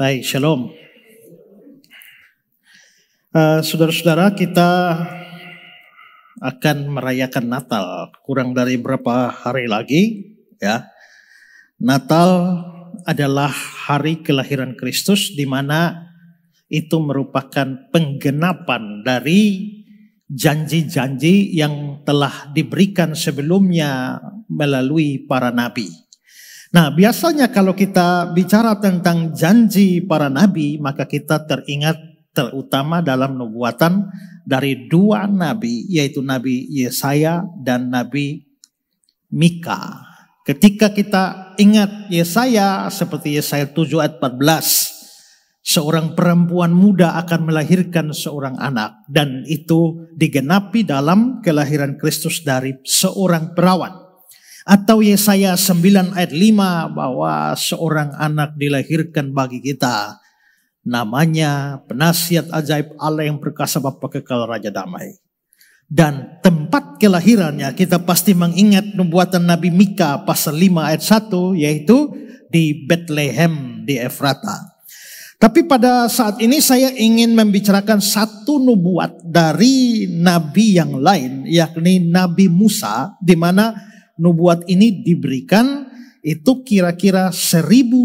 Baik, shalom. Saudara-saudara, kita akan merayakan Natal kurang dari beberapa hari lagi, ya. Natal adalah hari kelahiran Kristus, di mana itu merupakan penggenapan dari janji-janji yang telah diberikan sebelumnya melalui para nabi. Nah, biasanya kalau kita bicara tentang janji para nabi, maka kita teringat terutama dalam nubuatan dari dua nabi, yaitu Nabi Yesaya dan Nabi Mika. Ketika kita ingat Yesaya, seperti Yesaya 7 ayat 14, seorang perempuan muda akan melahirkan seorang anak, dan itu digenapi dalam kelahiran Kristus dari seorang perawan. Atau Yesaya 9 ayat 5, bahwa seorang anak dilahirkan bagi kita, namanya penasihat ajaib, Allah yang perkasa, Bapa kekal, Raja damai. Dan tempat kelahirannya kita pasti mengingat nubuatan Nabi Mika pasal 5 ayat 1, yaitu di Bethlehem di Efrata. Tapi pada saat ini saya ingin membicarakan satu nubuat dari nabi yang lain, yakni Nabi Musa, di mana nubuat ini diberikan itu kira-kira 1500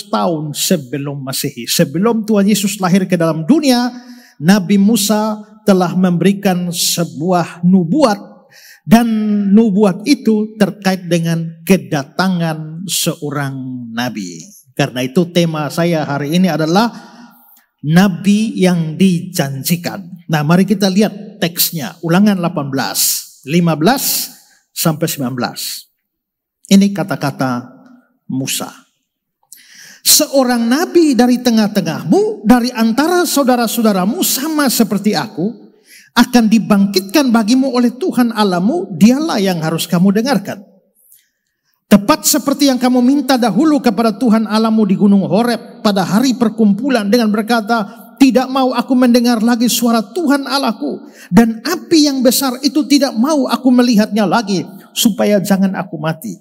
tahun sebelum Masehi. Sebelum Tuhan Yesus lahir ke dalam dunia, Nabi Musa telah memberikan sebuah nubuat, dan nubuat itu terkait dengan kedatangan seorang nabi. Karena itu tema saya hari ini adalah nabi yang dijanjikan. Nah, mari kita lihat teksnya. Ulangan 18, 15 sampai 19. Ini kata-kata Musa. Seorang nabi dari tengah-tengahmu, dari antara saudara-saudaramu sama seperti aku, akan dibangkitkan bagimu oleh Tuhan Allahmu, dialah yang harus kamu dengarkan. Tepat seperti yang kamu minta dahulu kepada Tuhan Allahmu di Gunung Horeb pada hari perkumpulan dengan berkata, tidak mau aku mendengar lagi suara Tuhan Allahku, dan api yang besar itu tidak mau aku melihatnya lagi, supaya jangan aku mati.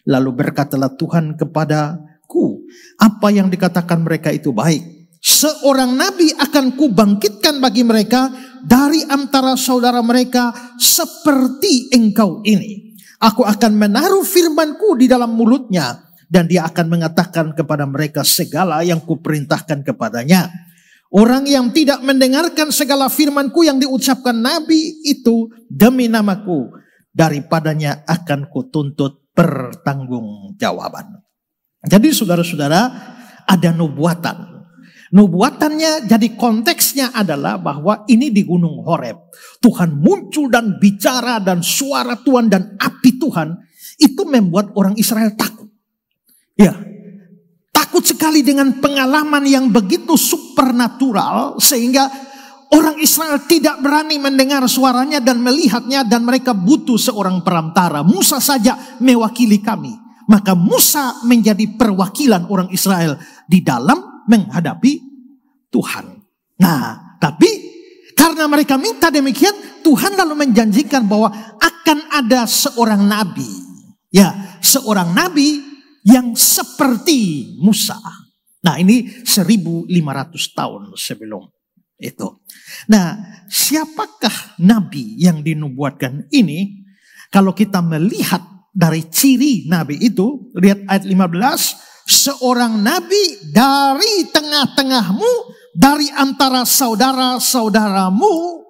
Lalu berkatalah Tuhan kepadaku, apa yang dikatakan mereka itu baik. Seorang nabi akan kubangkitkan bagi mereka dari antara saudara mereka seperti engkau ini. Aku akan menaruh firmanku di dalam mulutnya, dan dia akan mengatakan kepada mereka segala yang kuperintahkan kepadanya. Orang yang tidak mendengarkan segala firmanku yang diucapkan nabi itu demi namaku, daripadanya akan kutuntut pertanggungjawaban. Jadi saudara-saudara, ada nubuatan. Nubuatannya, jadi konteksnya adalah bahwa ini di Gunung Horeb. Tuhan muncul dan bicara, dan suara Tuhan dan api Tuhan itu membuat orang Israel takut. Ya, takut sekali dengan pengalaman yang begitu supernatural, sehingga orang Israel tidak berani mendengar suaranya dan melihatnya, dan mereka butuh seorang perantara. Musa saja mewakili kami. Maka Musa menjadi perwakilan orang Israel di dalam menghadapi Tuhan. Nah, tapi karena mereka minta demikian, Tuhan lalu menjanjikan bahwa akan ada seorang nabi. Ya, seorang nabi yang seperti Musa. Nah, ini 1500 tahun sebelum itu. Nah, siapakah nabi yang dinubuatkan ini? Kalau kita melihat dari ciri nabi itu, lihat ayat 15. Seorang nabi dari tengah-tengahmu, dari antara saudara-saudaramu,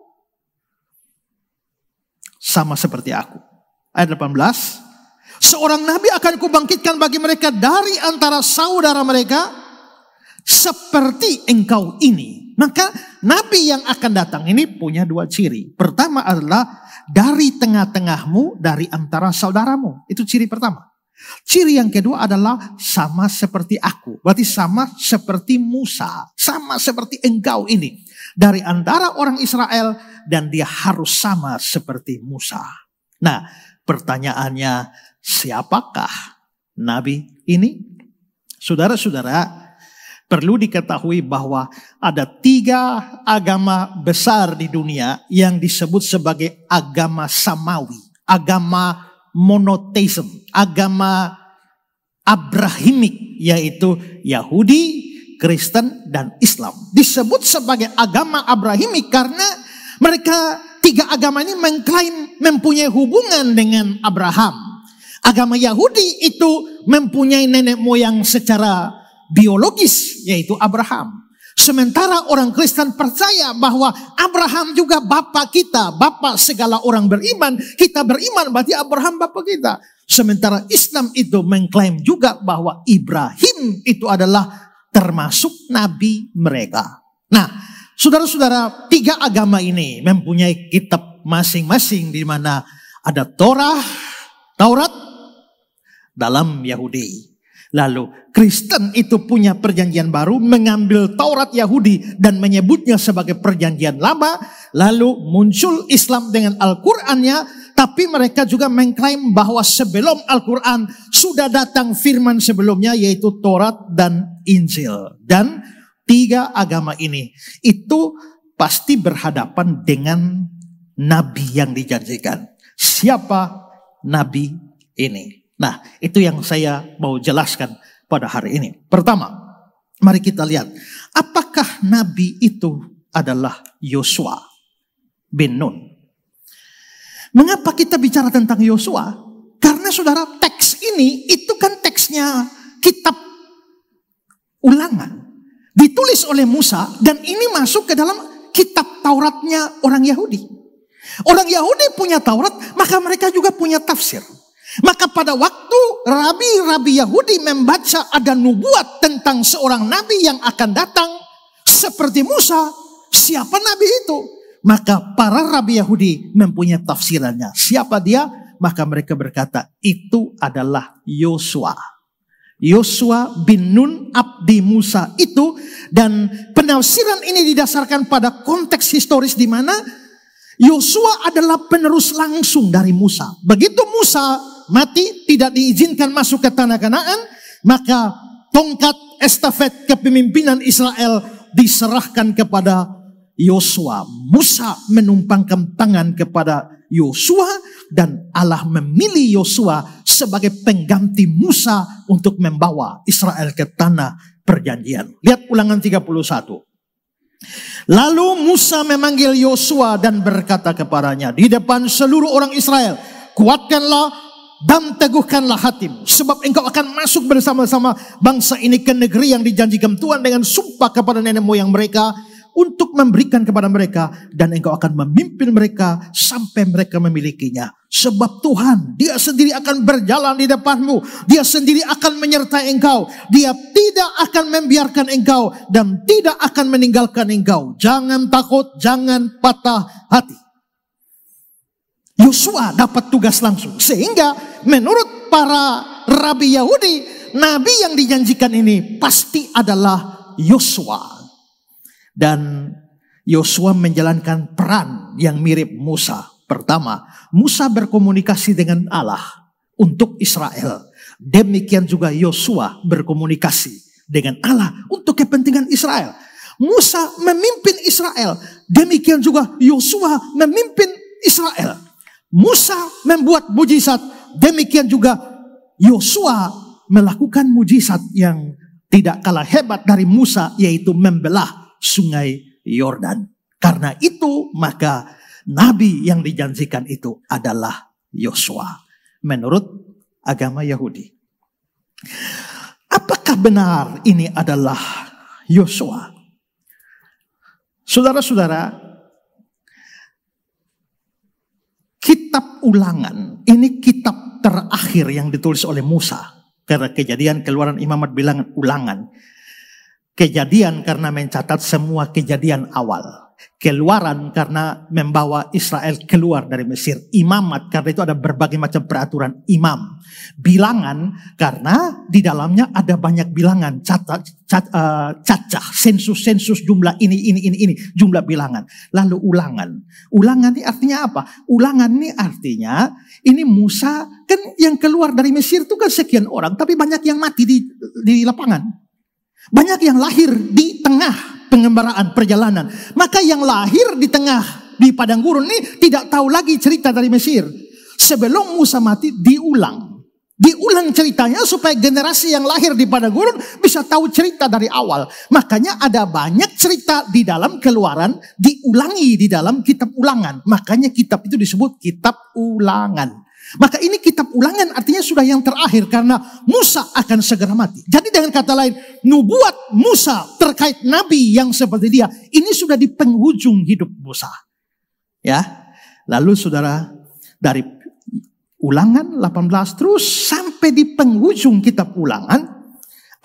sama seperti aku. Ayat 18. Seorang nabi akan kubangkitkan bagi mereka dari antara saudara mereka, seperti engkau ini. Maka nabi yang akan datang ini punya dua ciri. Pertama adalah dari tengah-tengahmu, dari antara saudaramu. Itu ciri pertama. Ciri yang kedua adalah sama seperti aku. Berarti sama seperti Musa. Sama seperti engkau ini. Dari antara orang Israel, dan dia harus sama seperti Musa. Nah, pertanyaannya, siapakah nabi ini? Saudara-saudara, perlu diketahui bahwa ada 3 agama besar di dunia yang disebut sebagai agama samawi. Agama monotheism, agama Abrahimik, yaitu Yahudi, Kristen, dan Islam. Disebut sebagai agama Abrahimik karena mereka tiga agama ini mengklaim mempunyai hubungan dengan Abraham. Agama Yahudi itu mempunyai nenek moyang secara biologis, yaitu Abraham. Sementara orang Kristen percaya bahwa Abraham juga bapak kita, bapak segala orang beriman. Kita beriman berarti Abraham bapak kita. Sementara Islam itu mengklaim juga bahwa Ibrahim itu adalah termasuk nabi mereka. Nah, saudara-saudara, tiga agama ini mempunyai kitab masing-masing di mana ada Taurat dalam Yahudi. Lalu Kristen itu punya perjanjian baru, mengambil Taurat Yahudi dan menyebutnya sebagai perjanjian lama. Lalu muncul Islam dengan Al-Qur'annya, tapi mereka juga mengklaim bahwa sebelum Al-Quran sudah datang firman sebelumnya, yaitu Taurat dan Injil. Dan tiga agama ini itu pasti berhadapan dengan nabi yang dijanjikan. Siapa nabi ini? Nah, itu yang saya mau jelaskan pada hari ini. Pertama, mari kita lihat. Apakah nabi itu adalah Yosua bin Nun? Mengapa kita bicara tentang Yosua? Karena saudara, teks ini itu kan teksnya kitab Ulangan. Ditulis oleh Musa dan ini masuk ke dalam kitab Tauratnya orang Yahudi. Orang Yahudi punya Taurat, maka mereka juga punya tafsir. Maka pada waktu rabi-rabi Yahudi membaca ada nubuat tentang seorang nabi yang akan datang seperti Musa, siapa nabi itu? Maka para rabi Yahudi mempunyai tafsirannya. Siapa dia? Maka mereka berkata, itu adalah Yosua. Yosua bin Nun abdi Musa itu. Dan penafsiran ini didasarkan pada konteks historis di mana Yosua adalah penerus langsung dari Musa. Begitu Musa mati, tidak diizinkan masuk ke tanah Kanaan, maka tongkat estafet kepemimpinan Israel diserahkan kepada Yosua. Musa menumpangkan tangan kepada Yosua dan Allah memilih Yosua sebagai pengganti Musa untuk membawa Israel ke tanah perjanjian. Lihat Ulangan 31. Lalu Musa memanggil Yosua dan berkata kepadanya di depan seluruh orang Israel, kuatkanlah dan teguhkanlah hatimu, sebab engkau akan masuk bersama-sama bangsa ini ke negeri yang dijanjikan Tuhan dengan sumpah kepada nenek moyang mereka untuk memberikan kepada mereka, dan engkau akan memimpin mereka sampai mereka memilikinya. Sebab Tuhan, Dia sendiri akan berjalan di depanmu, Dia sendiri akan menyertai engkau, Dia tidak akan membiarkan engkau dan tidak akan meninggalkan engkau. Jangan takut, jangan patah hati. Yosua dapat tugas langsung. Sehingga menurut para rabi Yahudi, nabi yang dijanjikan ini pasti adalah Yosua. Dan Yosua menjalankan peran yang mirip Musa. Pertama, Musa berkomunikasi dengan Allah untuk Israel. Demikian juga Yosua berkomunikasi dengan Allah untuk kepentingan Israel. Musa memimpin Israel. Demikian juga Yosua memimpin Israel. Musa membuat mujizat, demikian juga Yosua melakukan mujizat yang tidak kalah hebat dari Musa, yaitu membelah sungai Yordan. Karena itu maka nabi yang dijanjikan itu adalah Yosua menurut agama Yahudi. Apakah benar ini adalah Yosua? Saudara-saudara, kitab Ulangan ini kitab terakhir yang ditulis oleh Musa. Karena Kejadian, Keluaran, Imamat, Bilangan, Ulangan. Kejadian karena mencatat semua kejadian awal. Keluaran karena membawa Israel keluar dari Mesir. Imamat karena itu ada berbagai macam peraturan imam. Bilangan karena di dalamnya ada banyak bilangan, cacah, sensus jumlah ini jumlah bilangan. Lalu ulangan. Ulangan ini artinya apa? Ulangan ini artinya ini Musa kan yang keluar dari Mesir itu kan sekian orang, tapi banyak yang mati di lapangan. Banyak yang lahir di tengah pengembaraan perjalanan. Maka yang lahir di tengah di padang gurun ini tidak tahu lagi cerita dari Mesir. Sebelum Musa mati diulang. Diulang ceritanya supaya generasi yang lahir di padang gurun bisa tahu cerita dari awal. Makanya ada banyak cerita di dalam Keluaran diulangi di dalam kitab Ulangan. Makanya kitab itu disebut kitab Ulangan. Maka ini kitab Ulangan artinya sudah yang terakhir karena Musa akan segera mati. Jadi dengan kata lain, nubuat Musa terkait nabi yang seperti dia ini sudah di penghujung hidup Musa. Ya. Lalu saudara, dari Ulangan 18 terus sampai di penghujung kitab Ulangan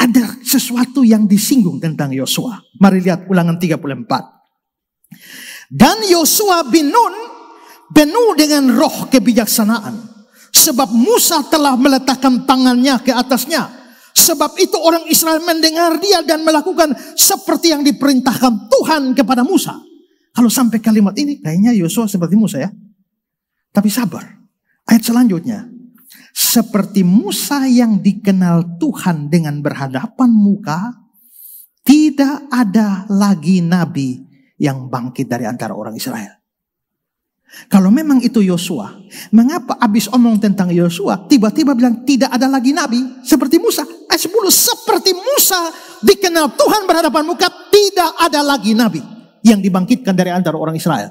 ada sesuatu yang disinggung tentang Yosua. Mari lihat Ulangan 34. Dan Yosua bin Nun penuh dengan roh kebijaksanaan, sebab Musa telah meletakkan tangannya ke atasnya. Sebab itu orang Israel mendengar dia dan melakukan seperti yang diperintahkan Tuhan kepada Musa. Kalau sampai kalimat ini kayaknya Yosua seperti Musa ya. Tapi sabar. Ayat selanjutnya. Seperti Musa yang dikenal Tuhan dengan berhadapan muka, tidak ada lagi nabi yang bangkit dari antara orang Israel. Kalau memang itu Yosua, mengapa habis omong tentang Yosua, tiba-tiba bilang tidak ada lagi nabi seperti Musa? Ayat 10, seperti Musa dikenal Tuhan berhadapan muka, tidak ada lagi nabi yang dibangkitkan dari antara orang Israel.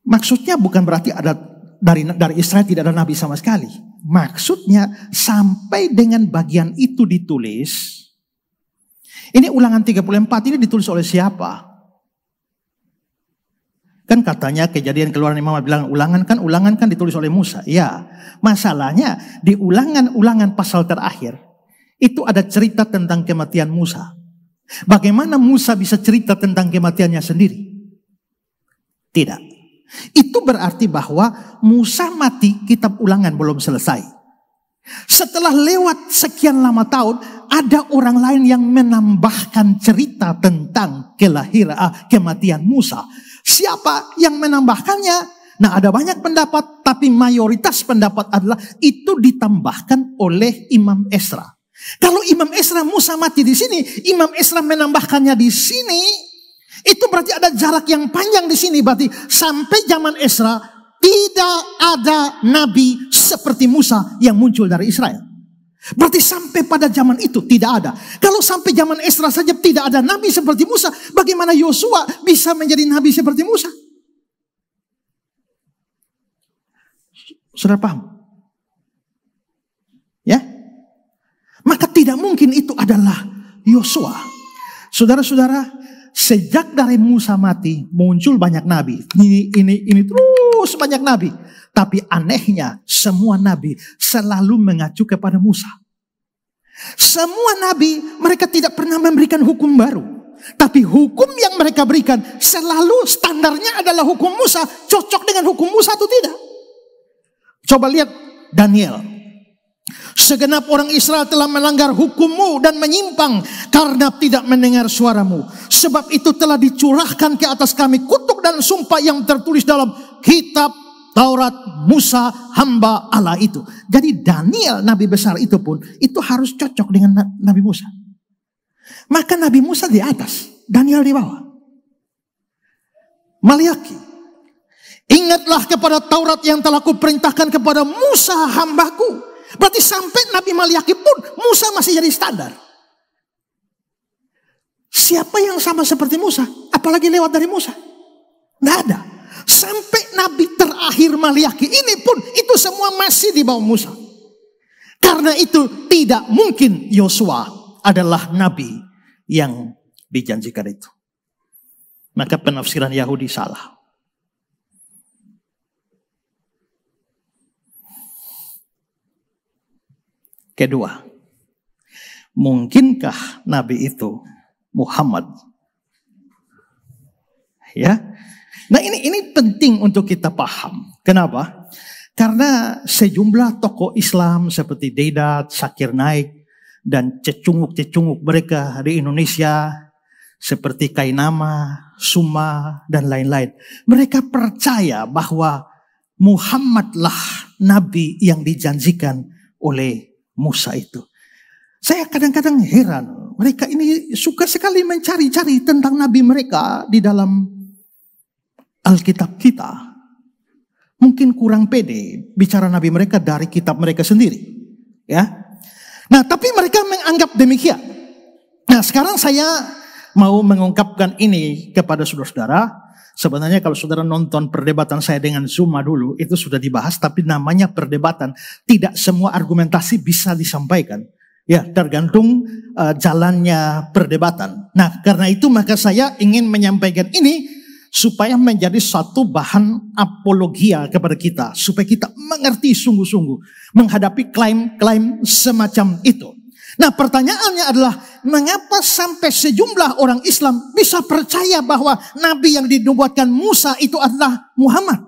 Maksudnya bukan berarti ada dari Israel tidak ada nabi sama sekali. Maksudnya sampai dengan bagian itu ditulis. Ini Ulangan 34 ini ditulis oleh siapa? Kan katanya Kejadian, Keluaran, Imamat bilang ulangan kan ditulis oleh Musa. Ya, masalahnya di ulangan pasal terakhir itu ada cerita tentang kematian Musa. Bagaimana Musa bisa cerita tentang kematiannya sendiri? Tidak. Itu berarti bahwa Musa mati, kitab Ulangan belum selesai. Setelah lewat sekian lama tahun, ada orang lain yang menambahkan cerita tentang kematian Musa. Siapa yang menambahkannya? Nah, ada banyak pendapat, tapi mayoritas pendapat adalah itu ditambahkan oleh Imam Esra. Kalau Imam Esra Musa mati di sini, Imam Esra menambahkannya di sini. Itu berarti ada jarak yang panjang di sini. Berarti sampai zaman Esra tidak ada nabi seperti Musa yang muncul dari Israel. Berarti sampai pada zaman itu tidak ada. Kalau sampai zaman Esra saja tidak ada nabi seperti Musa, bagaimana Yosua bisa menjadi nabi seperti Musa? Saudara paham? Ya? Maka tidak mungkin itu adalah Yosua. Saudara-saudara, sejak dari Musa mati muncul banyak nabi. Ini terus banyak nabi. Tapi anehnya semua nabi selalu mengacu kepada Musa. Semua nabi mereka tidak pernah memberikan hukum baru. Tapi hukum yang mereka berikan selalu standarnya adalah hukum Musa. Cocok dengan hukum Musa atau tidak? Coba lihat Daniel. Segenap orang Israel telah melanggar hukum-Mu dan menyimpang karena tidak mendengar suara-Mu. Sebab itu telah dicurahkan ke atas kami kutuk dan sumpah yang tertulis dalam kitab Taurat Musa hamba Allah itu. Jadi Daniel nabi besar itu pun itu harus cocok dengan Nabi Musa. Maka Nabi Musa di atas, Daniel di bawah. Maliaki, ingatlah kepada Taurat yang telah kuperintahkan kepada Musa hambaku. Berarti sampai Nabi Maliaki pun Musa masih jadi standar. Siapa yang sama seperti Musa? Apalagi lewat dari Musa? Tidak ada. Sampai Nabi terakhir Maliaki ini pun itu semua masih di bawah Musa. Karena itu tidak mungkin Yosua adalah Nabi yang dijanjikan itu. Maka penafsiran Yahudi salah. Kedua, mungkinkah Nabi itu Muhammad? Ya, nah ini penting untuk kita paham. Kenapa? Karena sejumlah tokoh Islam seperti Dedat, Zakir Naik, dan cecunguk-cecunguk mereka di Indonesia seperti Kainama, Suma, dan lain-lain. Mereka percaya bahwa Muhammadlah Nabi yang dijanjikan oleh Musa itu. Saya kadang-kadang heran. Mereka ini suka sekali mencari-cari tentang Nabi mereka di dalam Alkitab kita. mungkin kurang pede bicara nabi mereka dari kitab mereka sendiri. Ya. Nah, tapi mereka menganggap demikian. Nah, sekarang saya mau mengungkapkan ini kepada saudara-saudara. Sebenarnya kalau saudara nonton perdebatan saya dengan Zuma dulu, itu sudah dibahas, tapi namanya perdebatan. Tidak semua argumentasi bisa disampaikan. Ya, tergantung jalannya perdebatan. Nah, karena itu maka saya ingin menyampaikan ini supaya menjadi satu bahan apologia kepada kita. Supaya kita mengerti sungguh-sungguh menghadapi klaim-klaim semacam itu. Nah, pertanyaannya adalah mengapa sampai sejumlah orang Islam bisa percaya bahwa nabi yang dinubuatkan Musa itu adalah Muhammad?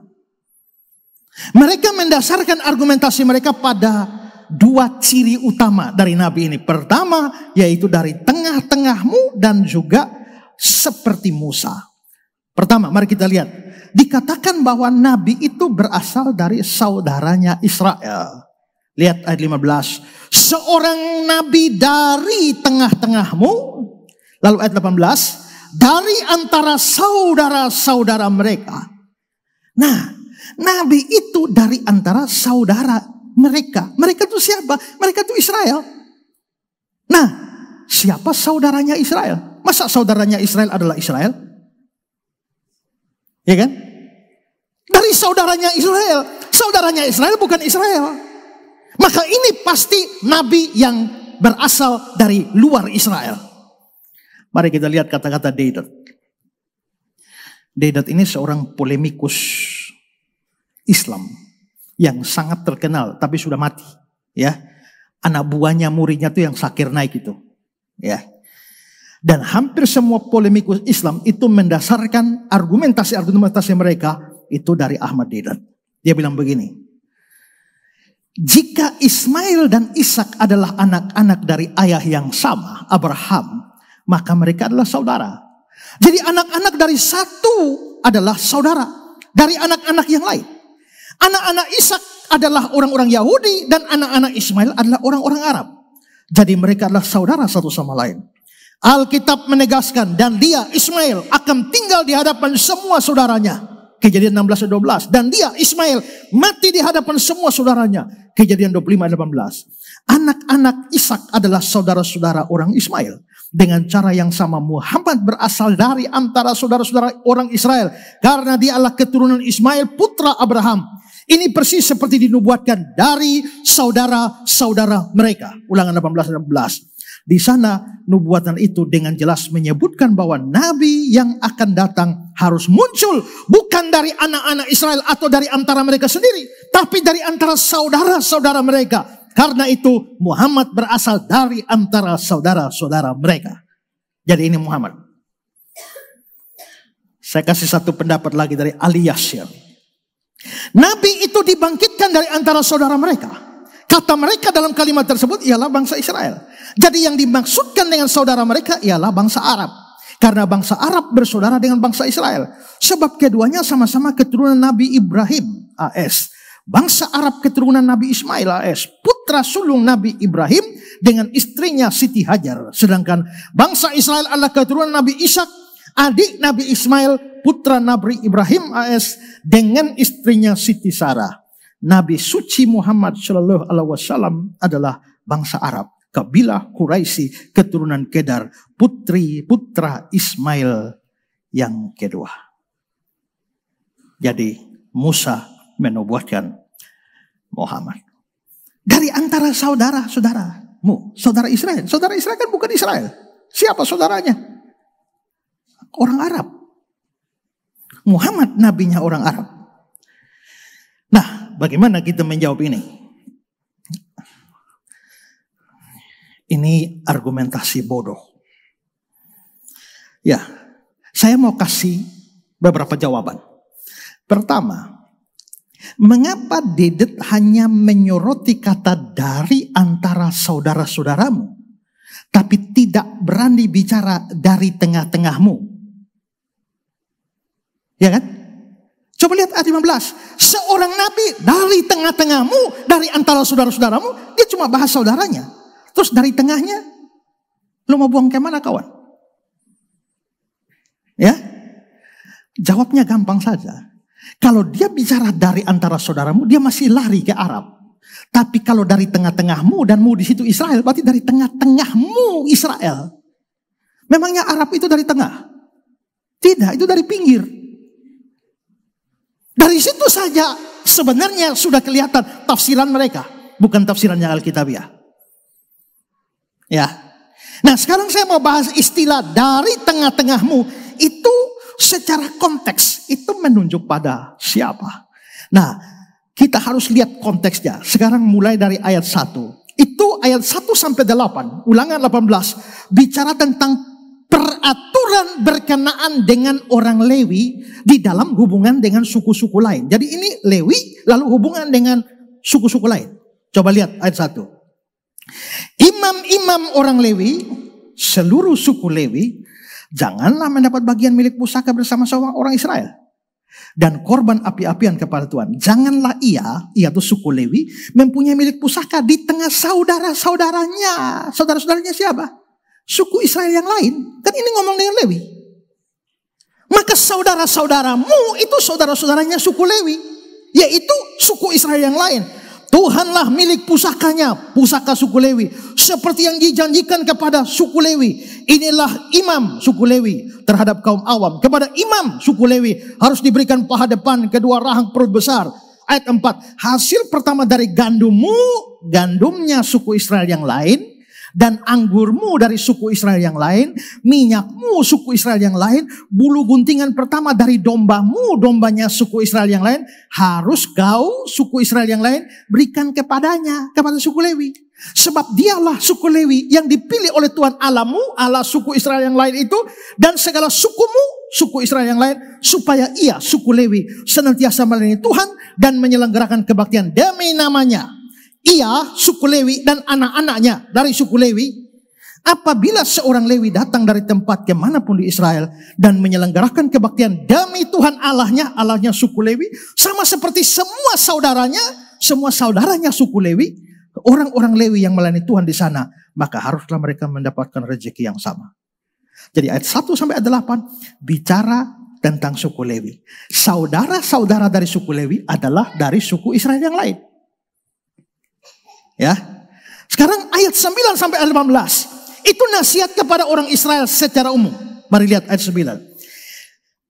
Mereka mendasarkan argumentasi mereka pada dua ciri utama dari nabi ini. Pertama, yaitu dari tengah-tengahmu dan juga seperti Musa. Pertama, mari kita lihat. Dikatakan bahwa nabi itu berasal dari saudaranya Israel. Lihat ayat 15. Seorang nabi dari tengah-tengahmu. Lalu ayat 18. Dari antara saudara-saudara mereka. Nah, nabi itu dari antara saudara mereka. Mereka itu siapa? Mereka itu Israel. Nah, siapa saudaranya Israel? Masa saudaranya Israel adalah Israel? Ya kan? Dari saudaranya Israel. Saudaranya Israel bukan Israel. Maka ini pasti nabi yang berasal dari luar Israel. Mari kita lihat kata-kata Dedan. Dedan ini seorang polemikus Islam yang sangat terkenal tapi sudah mati, ya. Anak buahnya muridnya itu yang Zakir Naik itu, ya. Dan hampir semua polemikus Islam itu mendasarkan argumentasi mereka itu dari Ahmad Dedan. Dia bilang begini. Jika Ismail dan Ishak adalah anak-anak dari ayah yang sama, Abraham, maka mereka adalah saudara. Jadi anak-anak dari satu adalah saudara dari anak-anak yang lain. Anak-anak Ishak adalah orang-orang Yahudi dan anak-anak Ismail adalah orang-orang Arab. Jadi mereka adalah saudara satu sama lain. Alkitab menegaskan dan dia Ismail akan tinggal di hadapan semua saudaranya. Kejadian 16-12. Dan dia Ismail mati di hadapan semua saudaranya. Kejadian 25-18. Anak-anak Ishak adalah saudara-saudara orang Ismail. Dengan cara yang sama Muhammad berasal dari antara saudara-saudara orang Israel. Karena dia adalah keturunan Ismail putra Abraham. Ini persis seperti dinubuatkan dari saudara-saudara mereka. Ulangan 18-16. Di sana nubuatan itu dengan jelas menyebutkan bahwa nabi yang akan datang harus muncul bukan dari anak-anak Israel atau dari antara mereka sendiri, tapi dari antara saudara-saudara mereka. Karena itu Muhammad berasal dari antara saudara-saudara mereka. Jadi ini Muhammad. Saya kasih satu pendapat lagi dari Ali Yashir. Nabi itu dibangkitkan dari antara saudara mereka. Kata mereka dalam kalimat tersebut ialah bangsa Israel. Jadi yang dimaksudkan dengan saudara mereka ialah bangsa Arab. Karena bangsa Arab bersaudara dengan bangsa Israel. Sebab keduanya sama-sama keturunan Nabi Ibrahim AS. Bangsa Arab keturunan Nabi Ismail AS. Putra sulung Nabi Ibrahim dengan istrinya Siti Hajar. Sedangkan bangsa Israel adalah keturunan Nabi Ishak, adik Nabi Ismail, putra Nabi Ibrahim AS dengan istrinya Siti Sarah. Nabi suci Muhammad Shallallahu Alaihi Wasallam adalah bangsa Arab, kabilah Quraisy, keturunan Kedar, putra Ismail yang kedua. Jadi Musa menubuatkan Muhammad dari antara saudara-saudaramu, saudara Israel. Saudara Israel kan bukan Israel. Siapa saudaranya? Orang Arab. Muhammad nabinya orang Arab. Nah, bagaimana kita menjawab ini? Ini argumentasi bodoh. Ya, saya mau kasih beberapa jawaban. Pertama, mengapa Dedet hanya menyoroti kata dari antara saudara-saudaramu, tapi tidak berani bicara dari tengah-tengahmu? Ya kan? Coba lihat ayat 15. Seorang nabi dari tengah-tengahmu, dari antara saudara-saudaramu, dia cuma bahas saudaranya. Terus dari tengahnya, lu mau buang ke mana kawan? Ya? Jawabnya gampang saja. Kalau dia bicara dari antara saudaramu, dia masih lari ke Arab. Tapi kalau dari tengah-tengahmu dan mu di situ Israel, berarti dari tengah-tengahmu Israel. Memangnya Arab itu dari tengah? Tidak, itu dari pinggir. Dari situ saja sebenarnya sudah kelihatan tafsiran mereka, bukan tafsirannya Alkitabiah. Ya. Nah, sekarang saya mau bahas istilah dari tengah-tengahmu itu secara konteks itu menunjuk pada siapa. Nah, kita harus lihat konteksnya. Sekarang mulai dari ayat 1. Itu ayat 1 sampai 8. Ulangan 18 bicara tentang peraturan berkenaan dengan orang Lewi di dalam hubungan dengan suku-suku lain. Jadi ini Lewi lalu hubungan dengan suku-suku lain. Coba lihat ayat 1. Imam-imam orang Lewi, seluruh suku Lewi, janganlah mendapat bagian milik pusaka bersama-sama orang Israel dan korban api-apian kepada Tuhan. Janganlah ia itu suku Lewi, mempunyai milik pusaka di tengah saudara-saudaranya. Saudara-saudaranya siapa? Suku Israel yang lain. Kan ini ngomong dengan Lewi. Maka saudara-saudaramu itu saudara-saudaranya suku Lewi, yaitu suku Israel yang lain. Tuhanlah milik pusakanya, pusaka suku Lewi, seperti yang dijanjikan kepada suku Lewi. Inilah imam suku Lewi terhadap kaum awam. Kepada imam suku Lewi harus diberikan paha depan, kedua rahang perut besar. Ayat 4, hasil pertama dari gandummu, gandumnya suku Israel yang lain, dan anggurmu dari suku Israel yang lain, minyakmu suku Israel yang lain, bulu guntingan pertama dari dombamu, dombanya suku Israel yang lain, harus kau suku Israel yang lain berikan kepadanya, kepada suku Lewi. Sebab dialah suku Lewi yang dipilih oleh Tuhan Allahmu, Allah suku Israel yang lain itu, dan segala sukumu, suku Israel yang lain, supaya ia, suku Lewi, senantiasa melayani Tuhan dan menyelenggarakan kebaktian demi namanya. Ia, suku Lewi dan anak-anaknya dari suku Lewi, apabila seorang Lewi datang dari tempat kemanapun di Israel dan menyelenggarakan kebaktian demi Tuhan Allahnya, Allahnya suku Lewi, sama seperti semua saudaranya suku Lewi, orang-orang Lewi yang melayani Tuhan di sana, maka haruslah mereka mendapatkan rezeki yang sama. Jadi ayat 1 sampai ayat 8 bicara tentang suku Lewi. Saudara-saudara dari suku Lewi adalah dari suku Israel yang lain. Ya. Sekarang ayat 9 sampai ayat 18. Itu nasihat kepada orang Israel secara umum. Mari lihat ayat 9.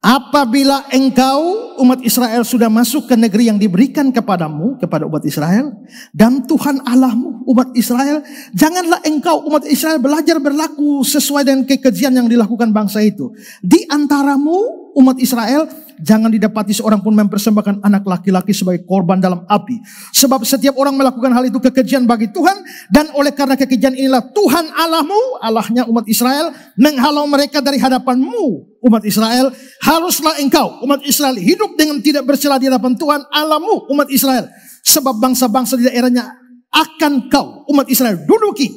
Apabila engkau umat Israel sudah masuk ke negeri yang diberikan kepadamu, kepada umat Israel, dan Tuhan Allahmu umat Israel, janganlah engkau umat Israel belajar berlaku sesuai dengan kekejian yang dilakukan bangsa itu. Di antaramu umat Israel, jangan didapati seorang pun mempersembahkan anak laki-laki sebagai korban dalam api. Sebab setiap orang melakukan hal itu kekejian bagi Tuhan, dan oleh karena kekejian inilah Tuhan Allahmu, Allahnya umat Israel, menghalau mereka dari hadapanmu umat Israel. Haruslah engkau umat Israel hidup dengan tidak bercela di hadapan Tuhan Allahmu umat Israel. Sebab bangsa-bangsa di daerahnya akan kau umat Israel duduki,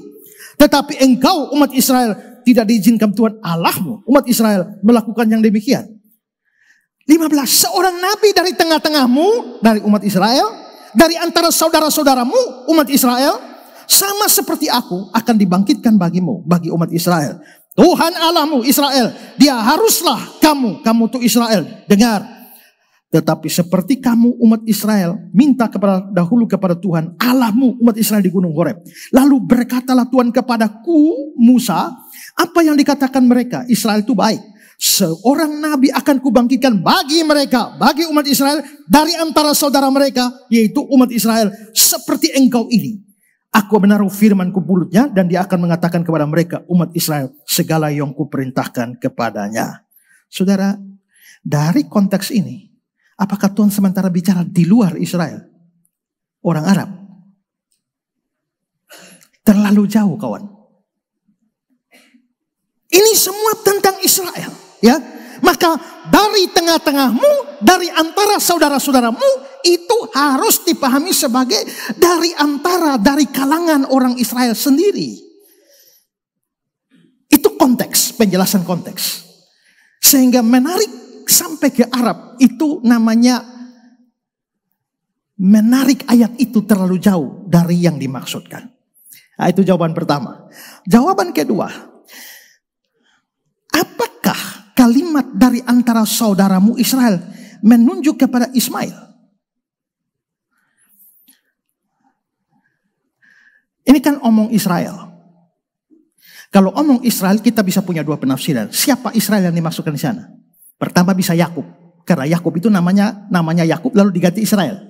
tetapi engkau umat Israel tidak diizinkan Tuhan Allahmu umat Israel melakukan yang demikian. 15. Seorang nabi dari tengah-tengahmu, dari umat Israel, dari antara saudara-saudaramu umat Israel, sama seperti aku akan dibangkitkan bagimu, bagi umat Israel. Tuhan Allahmu Israel, dia haruslah kamu tuh Israel, dengar. Tetapi seperti kamu umat Israel minta dahulu kepada Tuhan Allahmu umat Israel di gunung Horeb. Lalu berkatalah Tuhan kepadaku Musa, apa yang dikatakan mereka, Israel itu baik. Seorang nabi akan kubangkitkan bagi mereka, bagi umat Israel dari antara saudara mereka, yaitu umat Israel seperti engkau ini. Aku menaruh firman-Ku mulutnya, dan dia akan mengatakan kepada mereka, umat Israel, segala yang Kuperintahkan kepadanya. Saudara, dari konteks ini, apakah Tuhan sementara bicara di luar Israel? Orang Arab? Terlalu jauh, kawan. Ini semua tentang Israel, ya. Maka dari tengah-tengahmu, dari antara saudara-saudaramu, itu harus dipahami sebagai dari kalangan orang Israel sendiri. Itu konteks, penjelasan konteks. Sehingga menarik sampai ke Arab, itu namanya menarik ayat itu terlalu jauh dari yang dimaksudkan. Nah, itu jawaban pertama. Jawaban kedua, apakah kalimat dari antara saudaramu Israel menunjuk kepada Ismail. Ini kan omong Israel. Kalau omong Israel, kita bisa punya dua penafsiran. Siapa Israel yang dimaksudkan di sana? Pertama bisa Yakub, karena Yakub itu namanya Yakub lalu diganti Israel.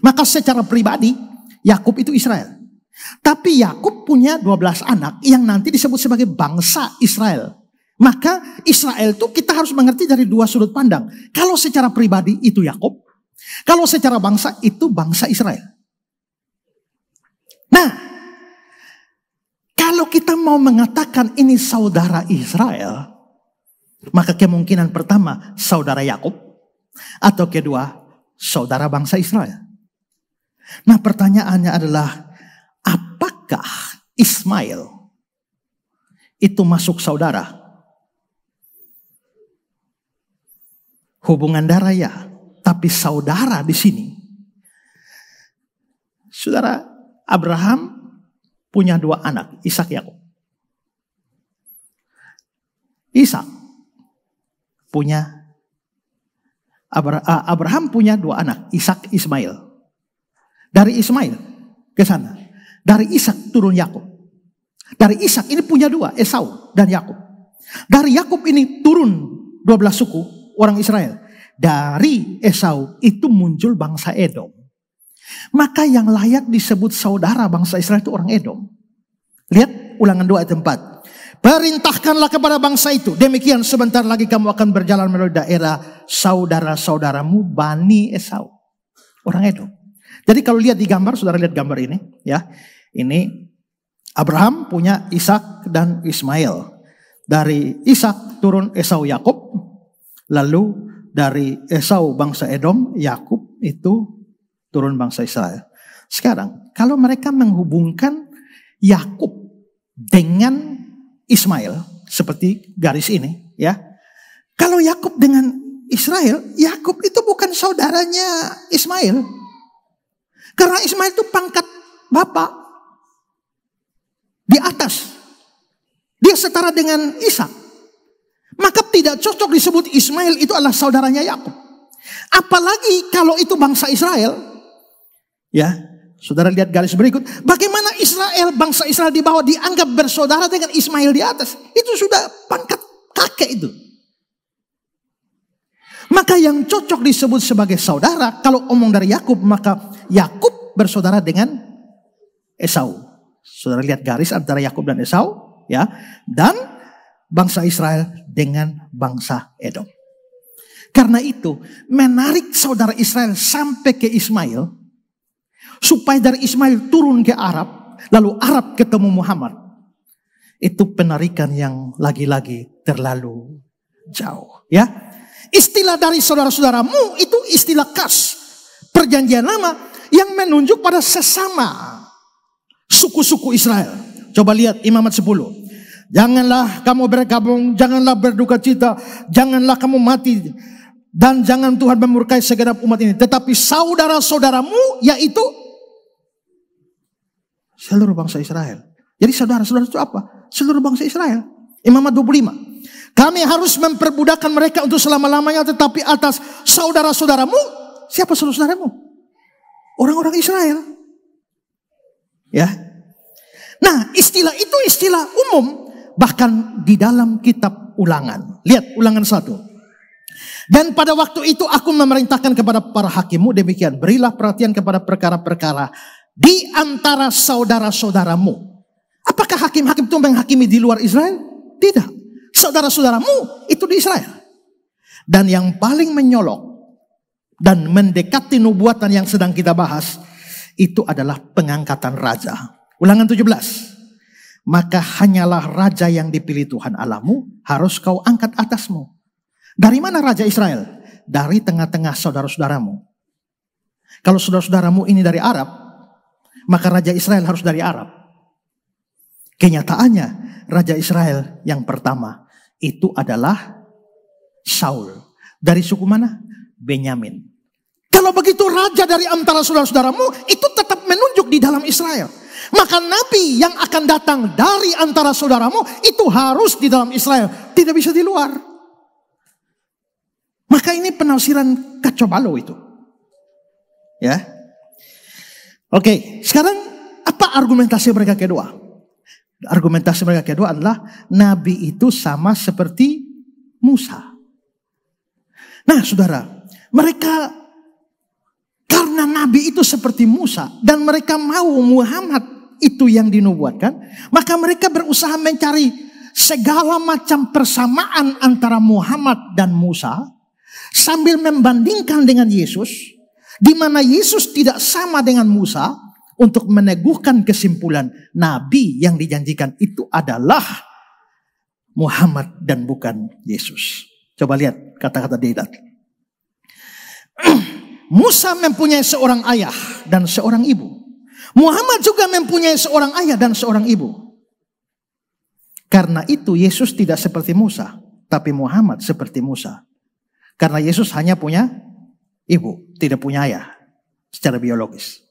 Maka secara pribadi Yakub itu Israel. Tapi Yakub punya 12 anak yang nanti disebut sebagai bangsa Israel. Maka Israel itu kita harus mengerti dari dua sudut pandang. Kalau secara pribadi itu Yakub, kalau secara bangsa itu bangsa Israel. Nah, kalau kita mau mengatakan ini saudara Israel, maka kemungkinan pertama saudara Yakub, atau kedua saudara bangsa Israel. Nah, pertanyaannya adalah apakah Ismail itu masuk saudara? Hubungan darah ya, tapi saudara di sini. Saudara Abraham punya 2 anak, Ishak Yakub. Ishak punya Abraham punya 2 anak, Ishak Ismail. Dari Ismail ke sana. Dari Ishak turun Yakub. Dari Ishak ini punya 2, Esau dan Yakub. Dari Yakub ini turun 12 suku orang Israel. Dari Esau itu muncul bangsa Edom. Maka yang layak disebut saudara bangsa Israel itu orang Edom. Lihat Ulangan 2 ayat 4. Perintahkanlah kepada bangsa itu, demikian sebentar lagi kamu akan berjalan melalui daerah saudara-saudaramu Bani Esau, orang Edom. Jadi kalau lihat di gambar, saudara lihat gambar ini, ya. Ini Abraham punya Ishak dan Ismail. Dari Ishak turun Esau Yakub, lalu dari Esau bangsa Edom, Yakub itu turun bangsa Israel. Sekarang kalau mereka menghubungkan Yakub dengan Ismail seperti garis ini, ya. Kalau Yakub dengan Israel, Yakub itu bukan saudaranya Ismail. Karena Ismail itu pangkat bapak di atas. Dia setara dengan Ishak. Maka tidak cocok disebut Ismail itu adalah saudaranya Yakub. Apalagi kalau itu bangsa Israel. Ya, saudara lihat garis berikut. Bagaimana Israel, bangsa Israel di bawah dianggap bersaudara dengan Ismail di atas. Itu sudah pangkat kakek itu. Maka yang cocok disebut sebagai saudara, kalau omong dari Yakub, maka Yakub bersaudara dengan Esau. Saudara lihat garis antara Yakub dan Esau, ya. Dan bangsa Israel dengan bangsa Edom. Karena itu menarik saudara Israel sampai ke Ismail, supaya dari Ismail turun ke Arab, lalu Arab ketemu Muhammad. Itu penarikan yang lagi-lagi terlalu jauh, ya. Istilah dari saudara-saudaramu itu istilah khas perjanjian lama yang menunjuk pada sesama suku-suku Israel. Coba lihat Imamat 10. Janganlah kamu bergabung, janganlah berduka cita, janganlah kamu mati, dan jangan Tuhan memurkai segenap umat ini. Tetapi saudara-saudaramu yaitu seluruh bangsa Israel. Jadi saudara-saudara itu apa? Seluruh bangsa Israel. Imamat 25. Kami harus memperbudakkan mereka untuk selama-lamanya, tetapi atas saudara-saudaramu. Siapa saudara-saudaramu? Orang-orang Israel. Ya. Nah, istilah itu istilah umum bahkan di dalam kitab Ulangan. Lihat Ulangan 1. Dan pada waktu itu aku memerintahkan kepada para hakimmu demikian, berilah perhatian kepada perkara-perkara di antara saudara-saudaramu. Apakah hakim-hakim itu menghakimi di luar Israel? Tidak. Saudara-saudaramu itu di Israel. Dan yang paling menyolok dan mendekati nubuatan yang sedang kita bahas, itu adalah pengangkatan raja. Ulangan 17. Maka hanyalah raja yang dipilih Tuhan Allahmu harus kau angkat atasmu. Dari mana raja Israel? Dari tengah-tengah saudara-saudaramu. Kalau saudara-saudaramu ini dari Arab, maka raja Israel harus dari Arab. Kenyataannya raja Israel yang pertama itu adalah Saul. Dari suku mana? Benyamin. Kalau begitu raja dari antara saudara-saudaramu itu tetap menunjuk di dalam Israel. Maka nabi yang akan datang dari antara saudaramu itu harus di dalam Israel. Tidak bisa di luar. Maka ini penafsiran kacau balau itu. Ya. Oke, sekarang apa argumentasi mereka kedua? Argumentasi mereka kedua adalah nabi itu sama seperti Musa. Nah, saudara, mereka karena nabi itu seperti Musa dan mereka mau Muhammad itu yang dinubuatkan, maka mereka berusaha mencari segala macam persamaan antara Muhammad dan Musa sambil membandingkan dengan Yesus, di mana Yesus tidak sama dengan Musa, untuk meneguhkan kesimpulan nabi yang dijanjikan itu adalah Muhammad dan bukan Yesus. Coba lihat kata-kata Dedan. Musa mempunyai seorang ayah dan seorang ibu. Muhammad juga mempunyai seorang ayah dan seorang ibu. Karena itu Yesus tidak seperti Musa, tapi Muhammad seperti Musa. Karena Yesus hanya punya ibu, tidak punya ayah secara biologis.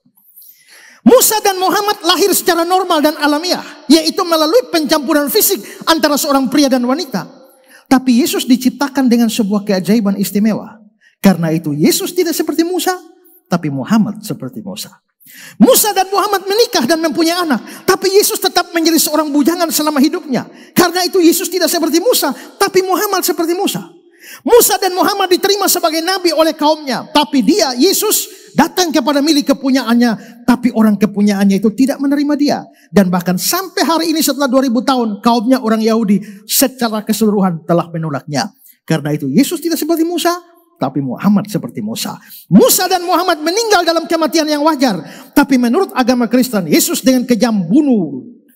Musa dan Muhammad lahir secara normal dan alamiah, yaitu melalui pencampuran fisik antara seorang pria dan wanita. Tapi Yesus diciptakan dengan sebuah keajaiban istimewa. Karena itu Yesus tidak seperti Musa, tapi Muhammad seperti Musa. Musa dan Muhammad menikah dan mempunyai anak, tapi Yesus tetap menjadi seorang bujangan selama hidupnya. Karena itu Yesus tidak seperti Musa, tapi Muhammad seperti Musa. Musa dan Muhammad diterima sebagai nabi oleh kaumnya, tapi dia, Yesus, datang kepada milik kepunyaannya, tapi orang kepunyaannya itu tidak menerima dia. Dan bahkan sampai hari ini setelah 2000 tahun, kaumnya orang Yahudi secara keseluruhan telah menolaknya. Karena itu Yesus tidak seperti Musa, tapi Muhammad seperti Musa. Musa dan Muhammad meninggal dalam kematian yang wajar, tapi menurut agama Kristen, Yesus dengan kejam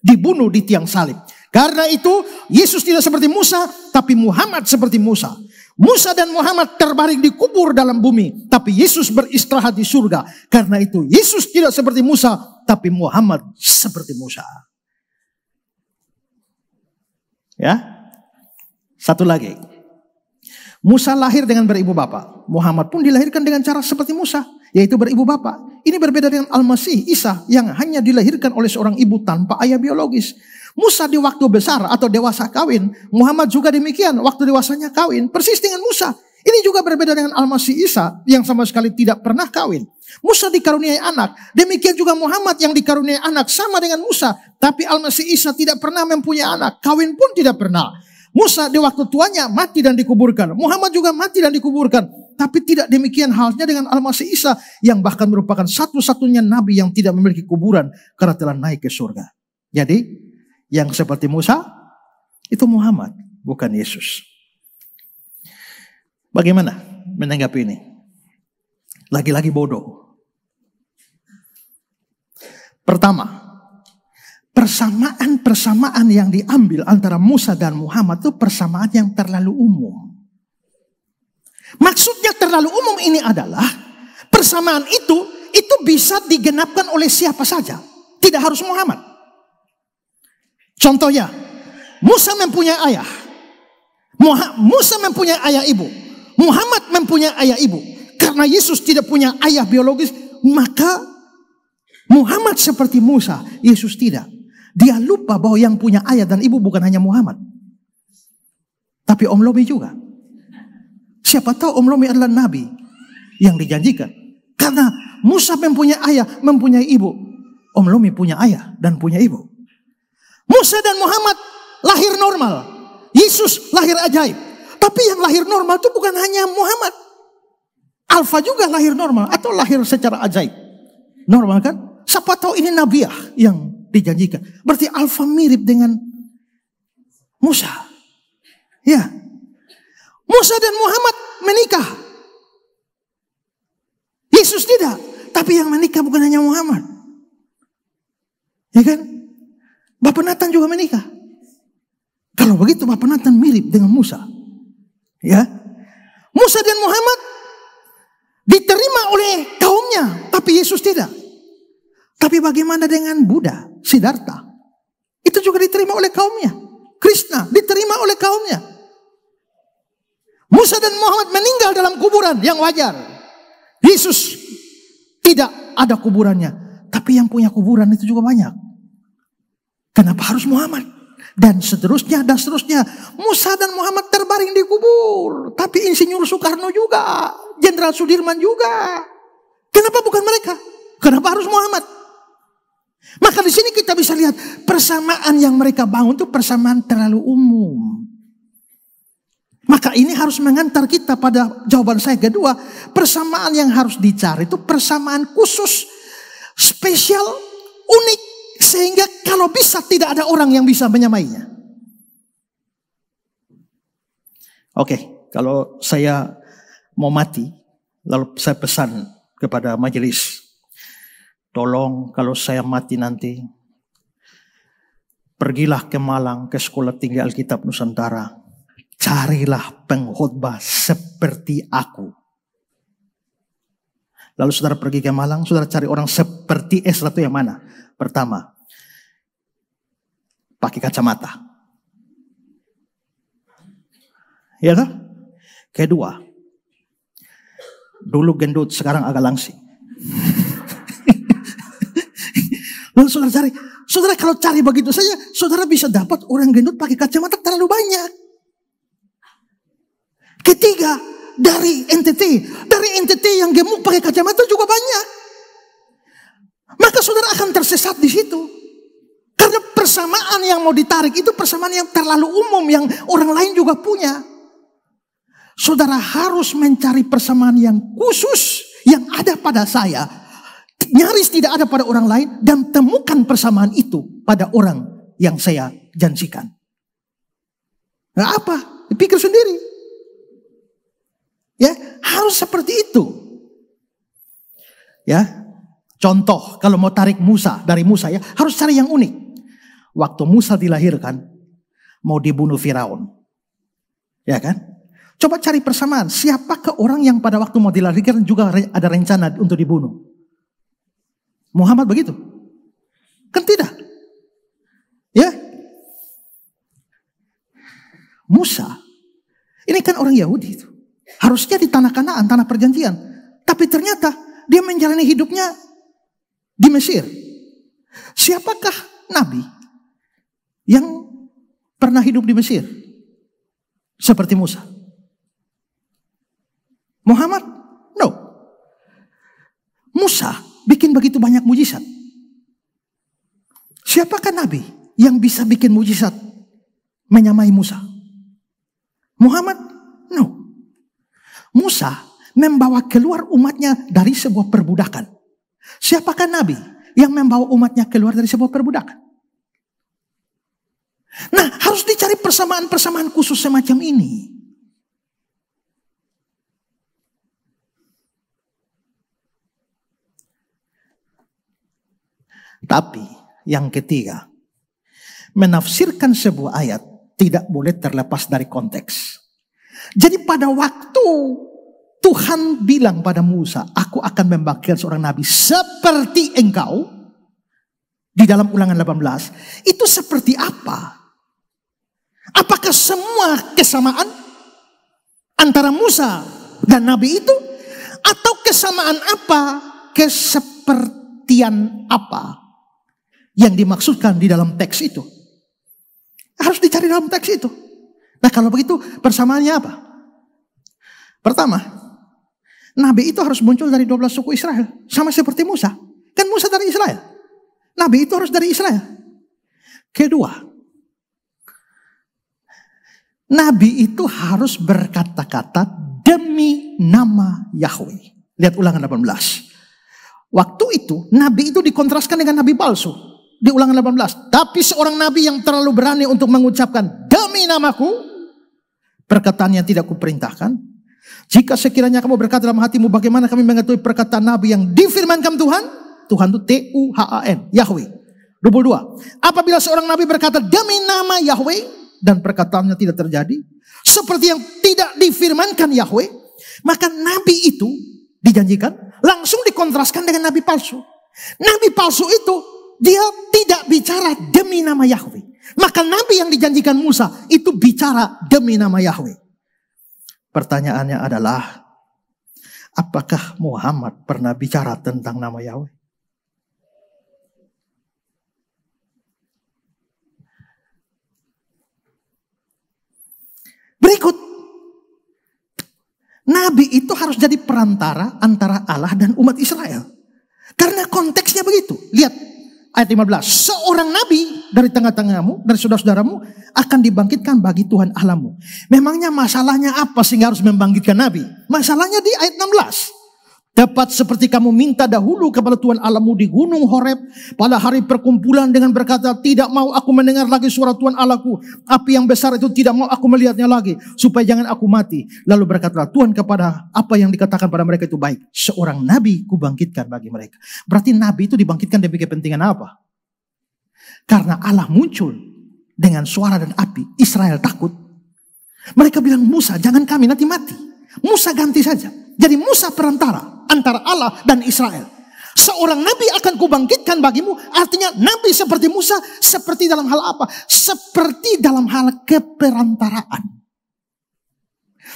dibunuh di tiang salib. Karena itu Yesus tidak seperti Musa, tapi Muhammad seperti Musa. Musa dan Muhammad terbaring dikubur dalam bumi, tapi Yesus beristirahat di surga. Karena itu Yesus tidak seperti Musa, tapi Muhammad seperti Musa. Ya, satu lagi. Musa lahir dengan beribu bapa. Muhammad pun dilahirkan dengan cara seperti Musa, yaitu beribu bapa. Ini berbeda dengan Al-Masih Isa yang hanya dilahirkan oleh seorang ibu tanpa ayah biologis. Musa di waktu besar atau dewasa kawin. Muhammad juga demikian, waktu dewasanya kawin. Persis dengan Musa. Ini juga berbeda dengan Al-Masih Isa yang sama sekali tidak pernah kawin. Musa dikaruniai anak. Demikian juga Muhammad yang dikaruniai anak sama dengan Musa. Tapi Al-Masih Isa tidak pernah mempunyai anak. Kawin pun tidak pernah. Musa di waktu tuanya mati dan dikuburkan. Muhammad juga mati dan dikuburkan. Tapi tidak demikian halnya dengan Al-Masih Isa yang bahkan merupakan satu-satunya nabi yang tidak memiliki kuburan karena telah naik ke surga. Jadi yang seperti Musa itu Muhammad, bukan Yesus. Bagaimana menanggapi ini? Lagi-lagi bodoh. Pertama, persamaan yang diambil antara Musa dan Muhammad itu persamaan yang terlalu umum. Maksudnya terlalu umum ini adalah persamaan itu bisa digenapkan oleh siapa saja. Tidak harus Muhammad. Contohnya, Musa mempunyai ayah. Musa mempunyai ayah ibu. Muhammad mempunyai ayah ibu. Karena Yesus tidak punya ayah biologis, maka Muhammad seperti Musa, Yesus tidak. Dia lupa bahwa yang punya ayah dan ibu bukan hanya Muhammad, tapi Om Lomi juga. Siapa tahu Om Lomi adalah nabi yang dijanjikan. Karena Musa mempunyai ayah, mempunyai ibu. Om Lomi punya ayah dan punya ibu. Musa dan Muhammad lahir normal. Yesus lahir ajaib. Tapi yang lahir normal itu bukan hanya Muhammad. Alfa juga lahir normal atau lahir secara ajaib. Normal kan? Siapa tahu ini nabiah yang dijanjikan. Berarti Alfa mirip dengan Musa. Ya. Musa dan Muhammad menikah. Yesus tidak. Tapi yang menikah bukan hanya Muhammad. Ya kan? Bapak Nathan juga menikah. Kalau begitu Bapak Nathan mirip dengan Musa. Ya. Musa dan Muhammad diterima oleh kaumnya, tapi Yesus tidak. Tapi bagaimana dengan Buddha, Siddhartha? Itu juga diterima oleh kaumnya. Krishna diterima oleh kaumnya. Musa dan Muhammad meninggal dalam kuburan yang wajar. Yesus tidak ada kuburannya, tapi yang punya kuburan itu juga banyak. Kenapa harus Muhammad? Dan seterusnya Musa dan Muhammad terbaring di kubur. Tapi Insinyur Soekarno juga Jenderal Sudirman juga. Kenapa bukan mereka? Kenapa harus Muhammad? Maka di sini kita bisa lihat persamaan yang mereka bangun itu persamaan terlalu umum. Maka ini harus mengantar kita pada jawaban saya kedua. Persamaan yang harus dicari itu persamaan khusus, spesial, unik. Sehingga kalau bisa tidak ada orang yang bisa menyamainya. Oke, kalau saya mau mati, lalu saya pesan kepada majelis, tolong kalau saya mati nanti, pergilah ke Malang, ke Sekolah Tinggi Alkitab Nusantara. Carilah pengkhotbah seperti aku. Lalu saudara pergi ke Malang, saudara cari orang seperti Esra itu yang mana? Pertama, pakai kacamata. Ya kan? Kedua, dulu gendut, sekarang agak langsing. Lalu saudara cari, saudara kalau cari begitu saja, saudara bisa dapat orang gendut pakai kacamata terlalu banyak. Ketiga, dari NTT yang gemuk pakai kacamata juga banyak. Maka saudara akan tersesat di situ. Karena persamaan yang mau ditarik itu persamaan yang terlalu umum yang orang lain juga punya. Saudara harus mencari persamaan yang khusus yang ada pada saya. Nyaris tidak ada pada orang lain dan temukan persamaan itu pada orang yang saya janjikan. Nah apa? Dipikir sendiri. Ya, harus seperti itu. Ya. Contoh, kalau mau tarik Musa dari Musa ya, harus cari yang unik. Waktu Musa dilahirkan, mau dibunuh Firaun. Ya kan? Coba cari persamaan, siapakah orang yang pada waktu mau dilahirkan juga ada rencana untuk dibunuh? Muhammad begitu? Kan tidak. Ya. Musa, ini kan orang Yahudi itu. Harusnya di tanah Kanaan, tanah perjanjian. Tapi ternyata dia menjalani hidupnya di Mesir. Siapakah nabi yang pernah hidup di Mesir seperti Musa? Muhammad? No. Musa bikin begitu banyak mujizat. Siapakah nabi yang bisa bikin mujizat menyamai Musa? Muhammad? No. Musa membawa keluar umatnya dari sebuah perbudakan. Siapakah nabi yang membawa umatnya keluar dari sebuah perbudakan? Nah, harus dicari persamaan-persamaan khusus semacam ini. Tapi yang ketiga, menafsirkan sebuah ayat tidak boleh terlepas dari konteks. Jadi pada waktu Tuhan bilang pada Musa, aku akan membangkitkan seorang nabi seperti engkau. Di dalam Ulangan 18, itu seperti apa? Apakah semua kesamaan antara Musa dan nabi itu? Atau kesamaan apa? Kesepertian apa yang dimaksudkan di dalam teks itu? Harus dicari dalam teks itu. Nah kalau begitu persamaannya apa? Pertama, nabi itu harus muncul dari 12 suku Israel. Sama seperti Musa. Kan Musa dari Israel. Nabi itu harus dari Israel. Kedua, nabi itu harus berkata-kata demi nama Yahweh. Lihat Ulangan 18. Waktu itu, nabi itu dikontraskan dengan nabi palsu. Di Ulangan 18. Tapi seorang nabi yang terlalu berani untuk mengucapkan demi namaku, perkataannya tidak kuperintahkan. Jika sekiranya kamu berkata dalam hatimu, bagaimana kami mengetahui perkataan nabi yang difirmankan Tuhan? Tuhan itu Tuhan, Yahweh. 22. Apabila seorang nabi berkata demi nama Yahweh dan perkataannya tidak terjadi, seperti yang tidak difirmankan Yahweh, maka nabi itu dijanjikan langsung dikontraskan dengan nabi palsu. Nabi palsu itu dia tidak bicara demi nama Yahweh. Maka nabi yang dijanjikan Musa itu bicara demi nama Yahweh. Pertanyaannya adalah, apakah Muhammad pernah bicara tentang nama Yahweh? Berikut, Nabi itu harus jadi perantara antara Allah dan umat Israel. Karena konteksnya begitu. Lihat ayat 15. Seorang nabi dari tengah-tengahmu, dari saudara-saudaramu akan dibangkitkan bagi Tuhan Allahmu. Memangnya masalahnya apa sehingga harus membangkitkan nabi? Masalahnya di ayat 16. Tepat seperti kamu minta dahulu kepada Tuhan Allahmu di gunung Horeb pada hari perkumpulan dengan berkata, tidak mau aku mendengar lagi suara Tuhan Allahku. Api yang besar itu tidak mau aku melihatnya lagi, supaya jangan aku mati. Lalu berkatalah Tuhan kepada apa yang dikatakan pada mereka itu baik. Seorang nabi kubangkitkan bagi mereka. Berarti nabi itu dibangkitkan demi kepentingan apa? Karena Allah muncul dengan suara dan api. Israel takut. Mereka bilang, Musa jangan kami nanti mati. Musa ganti saja. Jadi Musa perantara antara Allah dan Israel. Seorang nabi akan kubangkitkan bagimu. Artinya nabi seperti Musa. Seperti dalam hal apa? Seperti dalam hal keperantaraan.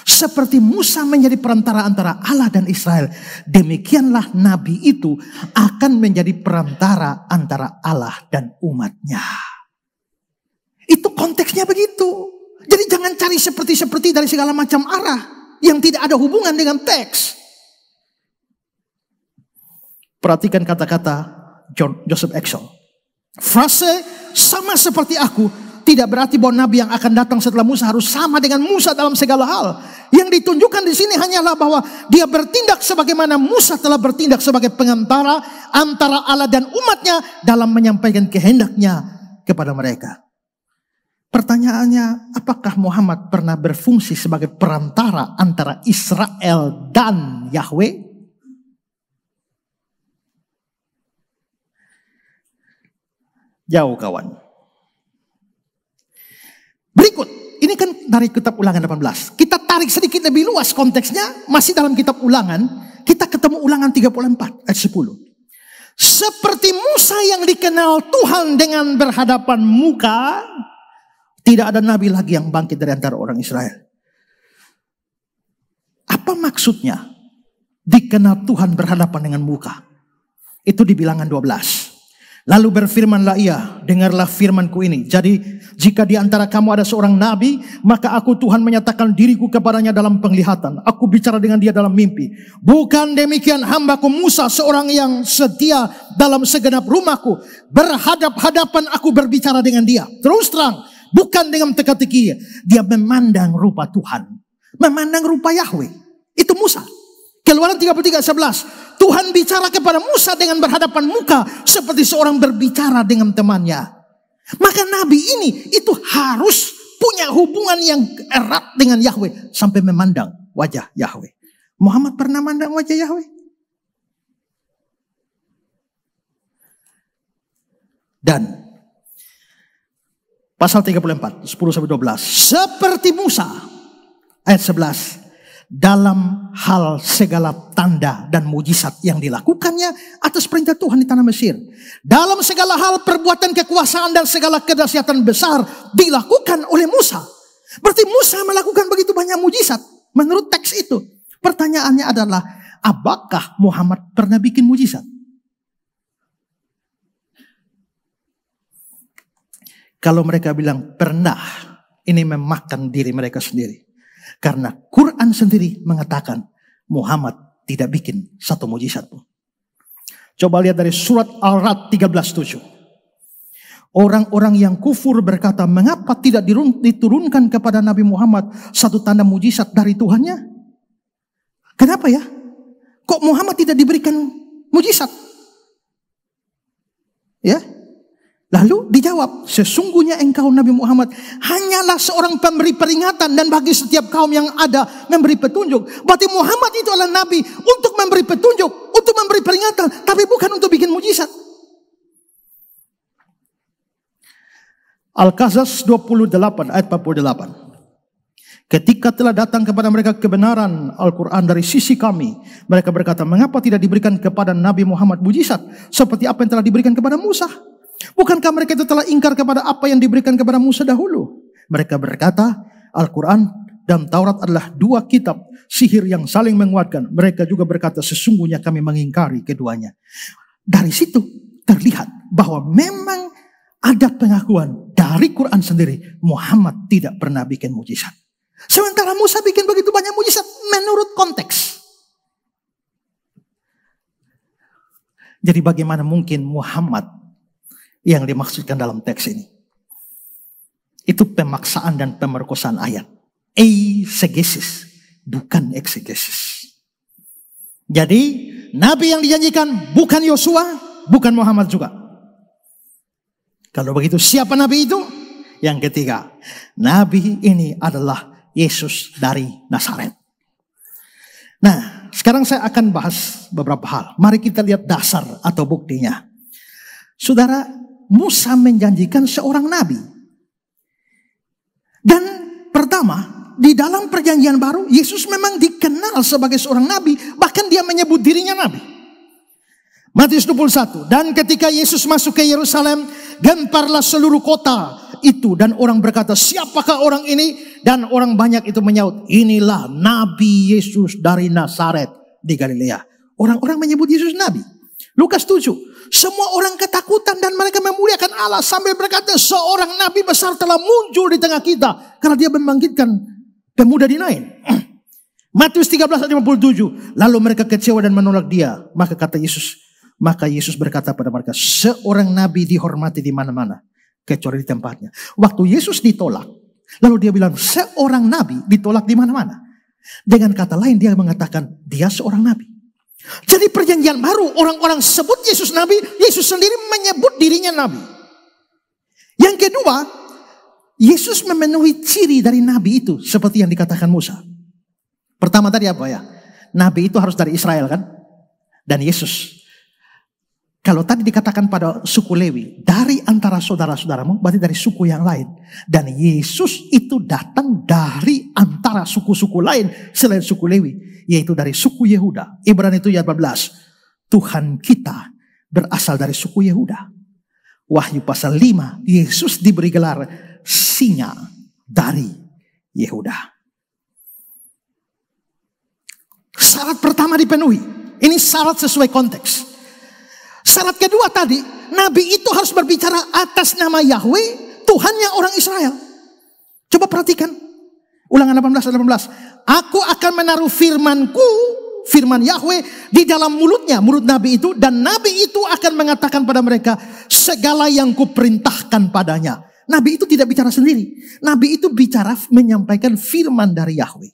Seperti Musa menjadi perantara antara Allah dan Israel. Demikianlah nabi itu akan menjadi perantara antara Allah dan umatnya. Itu konteksnya begitu. Jadi jangan cari seperti-seperti dari segala macam arah yang tidak ada hubungan dengan teks. Perhatikan kata-kata Joseph Exel. Frase sama seperti aku tidak berarti bahwa nabi yang akan datang setelah Musa harus sama dengan Musa dalam segala hal. Yang ditunjukkan di sini hanyalah bahwa dia bertindak sebagaimana Musa telah bertindak sebagai pengantara antara Allah dan umatnya dalam menyampaikan kehendaknya kepada mereka. Pertanyaannya, apakah Muhammad pernah berfungsi sebagai perantara antara Israel dan Yahweh? Jauh kawan. Berikut, ini kan dari kitab Ulangan 18. Kita tarik sedikit lebih luas konteksnya, masih dalam kitab Ulangan. Kita ketemu Ulangan 34 ayat 10. Seperti Musa yang dikenal Tuhan dengan berhadapan muka, tidak ada nabi lagi yang bangkit dari antara orang Israel. Apa maksudnya? Dikenal Tuhan berhadapan dengan muka. Itu di Bilangan 12. Lalu berfirmanlah ia, dengarlah firmanku ini. Jadi jika di antara kamu ada seorang nabi, maka aku Tuhan menyatakan diriku kepadanya dalam penglihatan. Aku bicara dengan dia dalam mimpi. Bukan demikian hambaku Musa, seorang yang setia dalam segenap rumahku. Berhadap-hadapan aku berbicara dengan dia. Terus terang. Bukan dengan teka-teki. Dia memandang rupa Tuhan. Memandang rupa Yahweh. Itu Musa. Keluaran 33:11. Tuhan bicara kepada Musa dengan berhadapan muka. Seperti seorang berbicara dengan temannya. Maka nabi ini itu harus punya hubungan yang erat dengan Yahweh. Sampai memandang wajah Yahweh. Muhammad pernah memandang wajah Yahweh? Dan pasal 34, 10-12. Seperti Musa, ayat 11. Dalam hal segala tanda dan mujizat yang dilakukannya atas perintah Tuhan di tanah Mesir. Dalam segala hal perbuatan kekuasaan dan segala kedahsyatan besar dilakukan oleh Musa. Berarti Musa melakukan begitu banyak mujizat. Menurut teks itu. Pertanyaannya adalah, apakah Muhammad pernah bikin mujizat? Kalau mereka bilang pernah, ini memakan diri mereka sendiri. Karena Quran sendiri mengatakan Muhammad tidak bikin satu mujizat pun. Coba lihat dari surat Al-Ra'd 13:7. Orang-orang yang kufur berkata, mengapa tidak diturunkan kepada Nabi Muhammad satu tanda mujizat dari Tuhannya? Kenapa ya? Kok Muhammad tidak diberikan mujizat? Ya? Lalu dijawab, sesungguhnya engkau Nabi Muhammad hanyalah seorang pemberi peringatan dan bagi setiap kaum yang ada memberi petunjuk. Berarti Muhammad itu adalah Nabi untuk memberi petunjuk, untuk memberi peringatan, tapi bukan untuk bikin mujizat. Al-Qasas 28 ayat 48. Ketika telah datang kepada mereka kebenaran Al-Quran dari sisi kami, mereka berkata, mengapa tidak diberikan kepada Nabi Muhammad mujizat seperti apa yang telah diberikan kepada Musa? Bukankah mereka itu telah ingkar kepada apa yang diberikan kepada Musa dahulu? Mereka berkata, Al-Quran dan Taurat adalah dua kitab sihir yang saling menguatkan. Mereka juga berkata, sesungguhnya kami mengingkari keduanya. Dari situ terlihat bahwa memang ada pengakuan dari Quran sendiri, Muhammad tidak pernah bikin mujizat. Sementara Musa bikin begitu banyak mujizat menurut konteks. Jadi bagaimana mungkin Muhammad yang dimaksudkan dalam teks ini? Itu pemaksaan dan pemerkosaan ayat. Eisegesis, bukan eksegesis. Jadi nabi yang dijanjikan bukan Yosua, bukan Muhammad juga. Kalau begitu siapa nabi itu? Yang ketiga, nabi ini adalah Yesus dari Nazaret. Nah, sekarang saya akan bahas beberapa hal. Mari kita lihat dasar atau buktinya. Saudara, Musa menjanjikan seorang nabi. Dan pertama, di dalam perjanjian baru, Yesus memang dikenal sebagai seorang nabi. Bahkan dia menyebut dirinya nabi. Matius 21. Dan ketika Yesus masuk ke Yerusalem, gemparlah seluruh kota itu. Dan orang berkata, siapakah orang ini? Dan orang banyak itu menyaut, inilah Nabi Yesus dari Nazaret di Galilea. Orang-orang menyebut Yesus nabi. Lukas 7. Semua orang ketakutan dan mereka memuliakan Allah sambil berkata, seorang nabi besar telah muncul di tengah kita. Karena dia membangkitkan pemuda di Nain. Matius 13:57. Lalu mereka kecewa dan menolak dia. Maka Yesus berkata pada mereka, seorang nabi dihormati di mana-mana, kecuali di tempatnya. Waktu Yesus ditolak, lalu dia bilang seorang nabi ditolak di mana-mana. Dengan kata lain dia mengatakan dia seorang nabi. Jadi perjanjian baru orang-orang sebut Yesus nabi, Yesus sendiri menyebut dirinya nabi. Yang kedua, Yesus memenuhi ciri dari nabi itu seperti yang dikatakan Musa. Pertama tadi apa ya? Nabi itu harus dari Israel kan? Dan Yesus, kalau tadi dikatakan pada suku Lewi, dari antara saudara-saudaramu, berarti dari suku yang lain. Dan Yesus itu datang dari antara suku-suku lain selain suku Lewi, yaitu dari suku Yehuda. Ibrani 7:14. Tuhan kita berasal dari suku Yehuda. Wahyu pasal 5, Yesus diberi gelar singa dari Yehuda. Syarat pertama dipenuhi. Ini syarat sesuai konteks. Syarat kedua tadi, nabi itu harus berbicara atas nama Yahweh, Tuhannya orang Israel. Coba perhatikan. Ulangan 18:18. Aku akan menaruh firmanku, firman Yahweh di dalam mulutnya, mulut nabi itu. Dan nabi itu akan mengatakan pada mereka segala yang kuperintahkan padanya. Nabi itu tidak bicara sendiri. Nabi itu bicara menyampaikan firman dari Yahweh.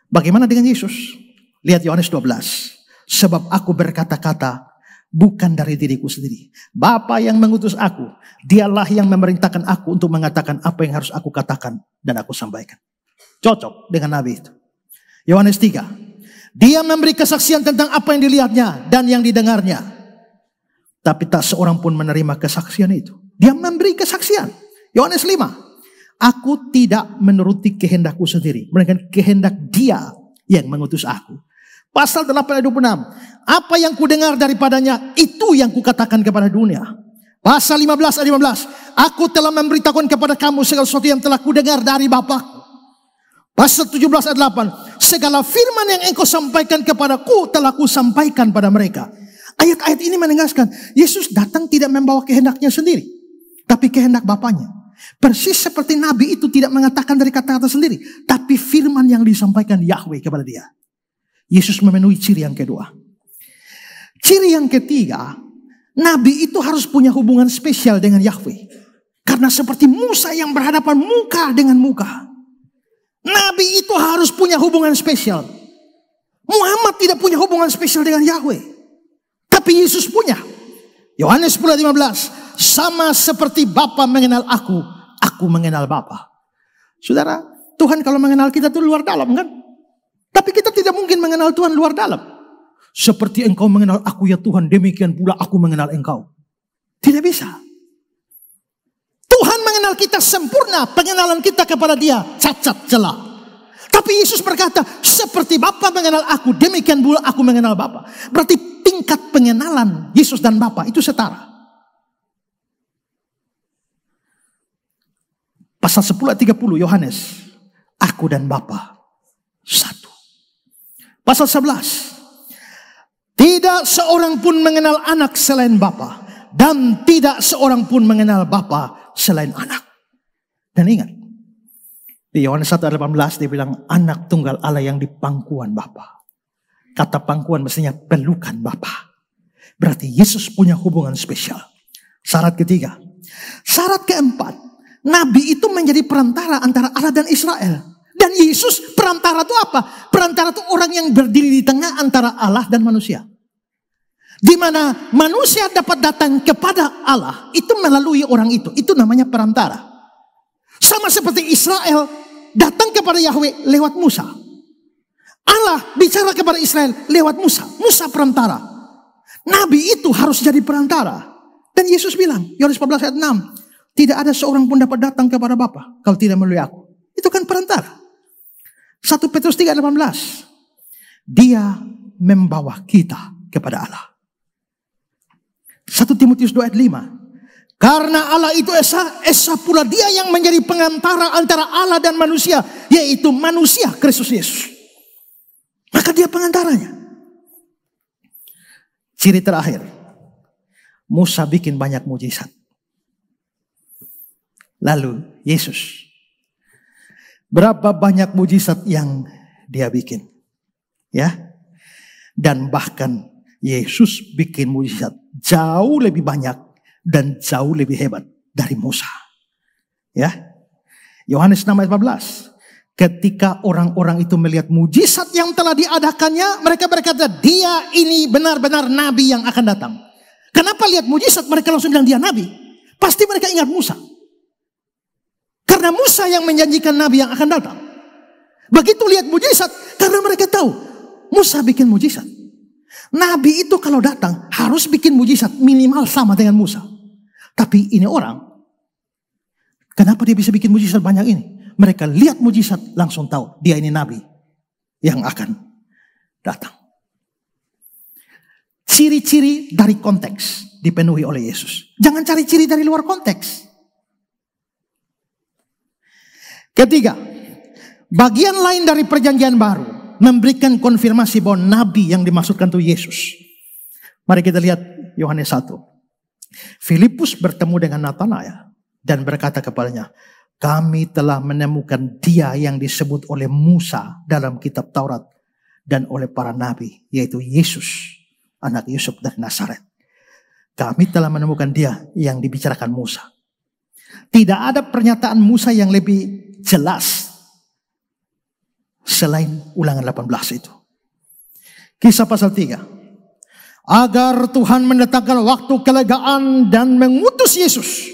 Bagaimana dengan Yesus? Lihat Yohanes 12. Sebab aku berkata-kata bukan dari diriku sendiri. Bapa yang mengutus aku, dialah yang memerintahkan aku untuk mengatakan apa yang harus aku katakan dan aku sampaikan. Cocok dengan nabi itu. Yohanes 3. Dia memberi kesaksian tentang apa yang dilihatnya dan yang didengarnya. Tapi tak seorang pun menerima kesaksian itu. Dia memberi kesaksian. Yohanes 5. Aku tidak menuruti kehendakku sendiri, melainkan kehendak Dia yang mengutus aku. Pasal 8:26. Apa yang kudengar daripadanya, itu yang kukatakan kepada dunia. Pasal 15:15. Aku telah memberitahukan kepada kamu segala sesuatu yang telah kudengar dari Bapa. Pasal 17:8. Segala firman yang engkau sampaikan kepadaku telah kusampaikan pada mereka. Ayat-ayat ini menegaskan Yesus datang tidak membawa kehendaknya sendiri, tapi kehendak Bapanya. Persis seperti Nabi itu tidak mengatakan dari kata-kata sendiri, tapi firman yang disampaikan Yahweh kepada dia. Yesus memenuhi ciri yang kedua. Ciri yang ketiga, Nabi itu harus punya hubungan spesial dengan Yahweh. Karena seperti Musa yang berhadapan muka dengan muka, Nabi itu harus punya hubungan spesial. Muhammad tidak punya hubungan spesial dengan Yahweh, tapi Yesus punya. Yohanes 10:15. Sama seperti Bapa mengenal aku mengenal Bapa. Saudara, Tuhan kalau mengenal kita itu luar dalam kan? Tapi kita tidak mungkin mengenal Tuhan luar dalam. Seperti engkau mengenal aku ya Tuhan, demikian pula aku mengenal engkau. Tidak bisa. Tuhan mengenal kita sempurna, pengenalan kita kepada Dia cacat celah. Tapi Yesus berkata, seperti Bapa mengenal aku, demikian pula aku mengenal Bapa. Berarti tingkat pengenalan Yesus dan Bapa itu setara. Pasal 10:30 Yohanes, aku dan Bapa satu. Pasal 11, tidak seorang pun mengenal anak selain Bapa, dan tidak seorang pun mengenal Bapa selain anak. Dan ingat, Di Yohanes 1 ayat 18 dia bilang anak tunggal Allah yang di pangkuan Bapa. Kata pangkuan mestinya pelukan Bapa. Berarti Yesus punya hubungan spesial. Syarat ketiga. Syarat keempat. Nabi itu menjadi perantara antara Allah dan Israel. Dan Yesus perantara itu apa? Perantara itu orang yang berdiri di tengah antara Allah dan manusia. Di mana manusia dapat datang kepada Allah itu melalui orang itu. Itu namanya perantara. Sama seperti Israel datang kepada Yahweh lewat Musa. Allah bicara kepada Israel lewat Musa. Musa perantara. Nabi itu harus jadi perantara. Dan Yesus bilang, Yohanes 14 ayat 6. Tidak ada seorang pun dapat datang kepada Bapa kalau tidak melalui aku. Itu kan perantara. 1 Petrus 3 ayat 18. Dia membawa kita kepada Allah. 1 Timotius 2 ayat 5. Karena Allah itu esa pula dia yang menjadi pengantara antara Allah dan manusia. Yaitu manusia Kristus Yesus. Maka dia pengantaranya. Ciri terakhir. Musa bikin banyak mujizat. Lalu Yesus. Berapa banyak mujizat yang dia bikin. Ya. Dan bahkan Yesus bikin mujizat jauh lebih banyak dan jauh lebih hebat dari Musa. Ya. Yohanes 6 ayat 14. Ketika orang-orang itu melihat mujizat yang telah diadakannya, mereka berkata, dia ini benar-benar nabi yang akan datang. Kenapa lihat mujizat mereka langsung bilang dia nabi? Pasti mereka ingat Musa. Karena Musa yang menjanjikan nabi yang akan datang. Begitu lihat mujizat, karena mereka tahu Musa bikin mujizat. Nabi itu kalau datang harus bikin mujizat minimal sama dengan Musa. Tapi ini orang, kenapa dia bisa bikin mujizat banyak ini? Mereka lihat mujizat langsung tahu dia ini nabi yang akan datang. Ciri-ciri dari konteks dipenuhi oleh Yesus. Jangan cari ciri dari luar konteks. Ketiga, bagian lain dari perjanjian baru memberikan konfirmasi bahwa nabi yang dimaksudkan itu Yesus. Mari kita lihat Yohanes 1. Filipus bertemu dengan Natanael dan berkata kepadanya, kami telah menemukan dia yang disebut oleh Musa dalam kitab Taurat dan oleh para nabi, yaitu Yesus, anak Yusuf dari Nazaret. Kami telah menemukan dia yang dibicarakan Musa. Tidak ada pernyataan Musa yang lebih jelas selain Ulangan 18 itu. Kisah pasal 3. Agar Tuhan mendatangkan waktu kelegaan dan mengutus Yesus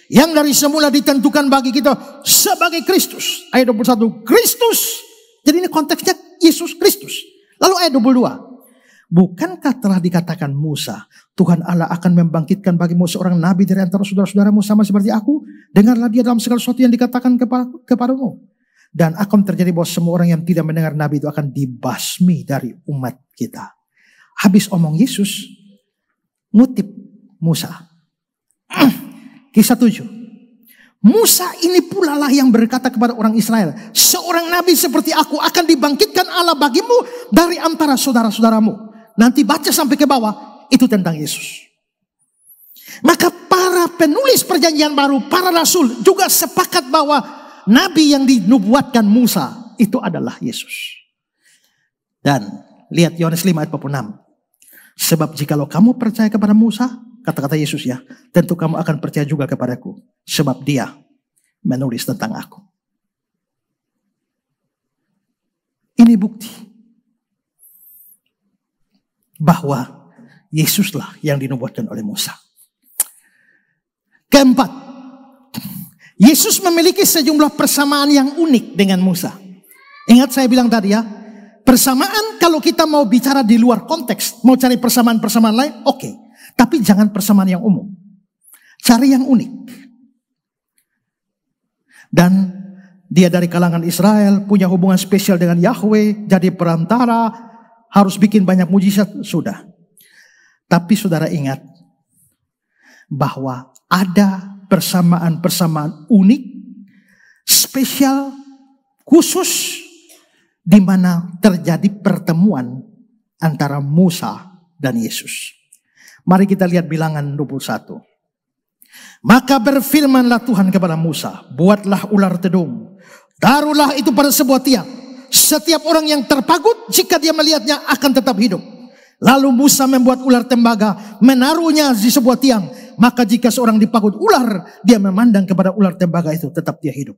yang dari semula ditentukan bagi kita sebagai Kristus. Ayat 21, Kristus. Jadi ini konteksnya Yesus Kristus. Lalu ayat 22. Bukankah telah dikatakan Musa, Tuhan Allah akan membangkitkan bagimu seorang nabi dari antara saudara-saudaramu sama seperti aku? Dengarlah dia dalam segala sesuatu yang dikatakan kepadamu. Dan akan terjadi bahwa semua orang yang tidak mendengar nabi itu akan dibasmi dari umat kita. Habis omong Yesus, ngutip Musa. Kisah 7. Musa ini pula lah yang berkata kepada orang Israel, seorang nabi seperti aku akan dibangkitkan Allah bagimu dari antara saudara-saudaramu. Nanti baca sampai ke bawah, itu tentang Yesus. Maka para penulis perjanjian baru, para rasul juga sepakat bahwa nabi yang dinubuatkan Musa itu adalah Yesus. Dan lihat Yohanes 5 ayat 46. Sebab jikalau kamu percaya kepada Musa, kata-kata Yesus ya, tentu kamu akan percaya juga kepadaku. Sebab dia menulis tentang aku. Ini bukti bahwa Yesuslah yang dinubuatkan oleh Musa. Keempat, Yesus memiliki sejumlah persamaan yang unik dengan Musa. Ingat saya bilang tadi ya, persamaan kalau kita mau bicara di luar konteks, mau cari persamaan-persamaan lain, oke. Tapi jangan persamaan yang umum. Cari yang unik. Dan dia dari kalangan Israel, punya hubungan spesial dengan Yahweh, jadi perantara, harus bikin banyak mujizat, sudah. Tapi saudara ingat bahwa ada persamaan-persamaan unik, spesial, khusus, di mana terjadi pertemuan antara Musa dan Yesus. Mari kita lihat Bilangan 21. Maka berfirmanlah Tuhan kepada Musa, buatlah ular tedung, Taruhlah itu pada sebuah tiang. Setiap orang yang terpagut, jika dia melihatnya akan tetap hidup. Lalu Musa membuat ular tembaga, menaruhnya di sebuah tiang. Maka jika seorang dipagut ular, dia memandang kepada ular tembaga itu, tetap dia hidup.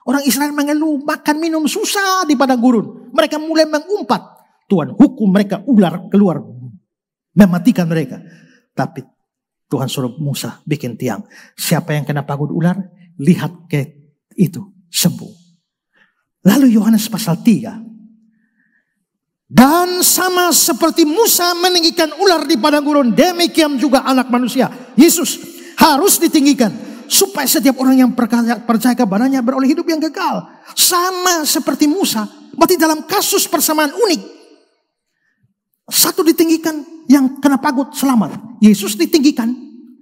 Orang Israel mengeluh, makan minum susah di padang gurun. Mereka mulai mengumpat. Tuhan hukum mereka, ular keluar, mematikan mereka. Tapi Tuhan suruh Musa bikin tiang. Siapa yang kena pagut ular, lihat ke itu, sembuh. Lalu Yohanes pasal 3. Dan sama seperti Musa meninggikan ular di padang gurun, demikian juga anak manusia, Yesus, harus ditinggikan. Supaya setiap orang yang percaya kepadanya beroleh hidup yang kekal. Sama seperti Musa. Berarti dalam kasus persamaan unik. Satu ditinggikan, yang kena pagut selamat. Yesus ditinggikan.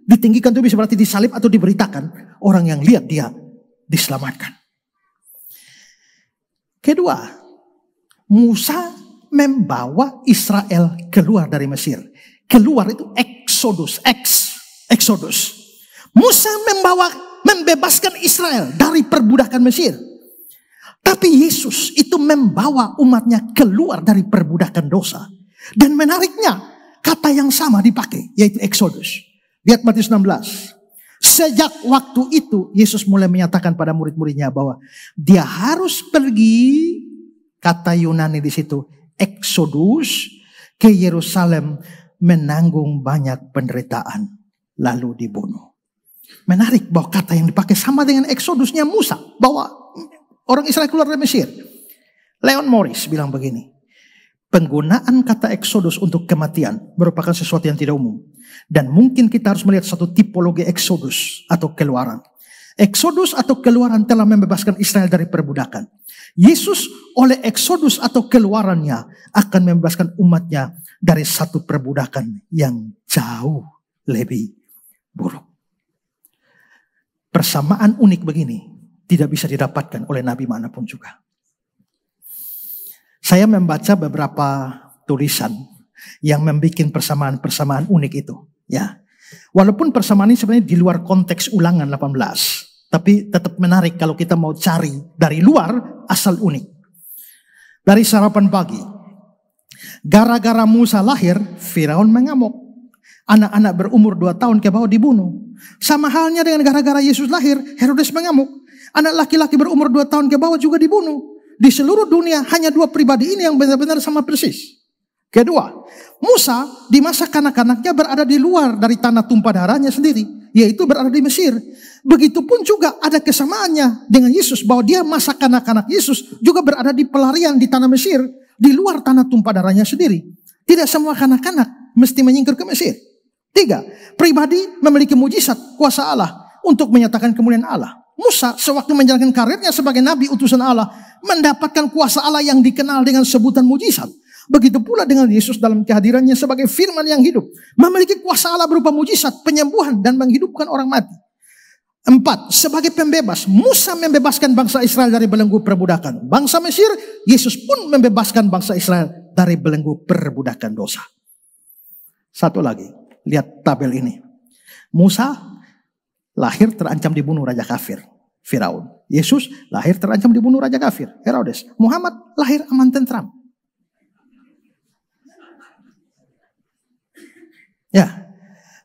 Ditinggikan itu bisa berarti disalib atau diberitakan. Orang yang lihat dia diselamatkan. Kedua, Musa membawa Israel keluar dari Mesir. Keluar itu Exodus. Musa membebaskan Israel dari perbudakan Mesir. Tapi Yesus itu membawa umatnya keluar dari perbudakan dosa. Dan menariknya, kata yang sama dipakai, yaitu Exodus. Lihat Matius 16. Sejak waktu itu Yesus mulai menyatakan pada murid-muridnya bahwa dia harus pergi, kata Yunani di situ, Exodus, ke Yerusalem menanggung banyak penderitaan lalu dibunuh. Menarik bahwa kata yang dipakai sama dengan Exodusnya Musa, bahwa orang Israel keluar dari Mesir. Leon Morris bilang begini, penggunaan kata Exodus untuk kematian merupakan sesuatu yang tidak umum. Dan mungkin kita harus melihat satu tipologi Exodus atau keluaran. Exodus atau keluaran telah membebaskan Israel dari perbudakan. Yesus oleh Exodus atau keluarannya akan membebaskan umatnya dari satu perbudakan yang jauh lebih buruk. Persamaan unik begini tidak bisa didapatkan oleh nabi manapun juga. Saya membaca beberapa tulisan yang membuat persamaan-persamaan unik itu. Ya, walaupun persamaan ini sebenarnya di luar konteks Ulangan 18, tapi tetap menarik kalau kita mau cari dari luar asal unik. Dari sarapan pagi, gara-gara Musa lahir, Firaun mengamuk. Anak-anak berumur 2 tahun ke bawah dibunuh. Sama halnya dengan gara-gara Yesus lahir, Herodes mengamuk. Anak laki-laki berumur 2 tahun ke bawah juga dibunuh. Di seluruh dunia hanya 2 pribadi ini yang benar-benar sama persis. Kedua, Musa di masa kanak-kanaknya berada di luar dari tanah tumpah darahnya sendiri, yaitu berada di Mesir. Begitupun juga ada kesamaannya dengan Yesus, bahwa dia masa kanak-kanak Yesus juga berada di pelarian di tanah Mesir, di luar tanah tumpah darahnya sendiri. Tidak semua kanak-kanak mesti menyingkir ke Mesir. 3, pribadi memiliki mujizat kuasa Allah untuk menyatakan kemuliaan Allah. Musa sewaktu menjalankan karirnya sebagai nabi utusan Allah, mendapatkan kuasa Allah yang dikenal dengan sebutan mujizat. Begitu pula dengan Yesus dalam kehadirannya sebagai firman yang hidup, memiliki kuasa Allah berupa mujizat, penyembuhan, dan menghidupkan orang mati. 4, sebagai pembebas, Musa membebaskan bangsa Israel dari belenggu perbudakan. Bangsa Mesir, Yesus pun membebaskan bangsa Israel dari belenggu perbudakan dosa. Satu lagi, lihat tabel ini. Musa lahir terancam dibunuh raja kafir, Firaun. Yesus lahir terancam dibunuh raja kafir, Herodes. Muhammad lahir aman tentram. Ya,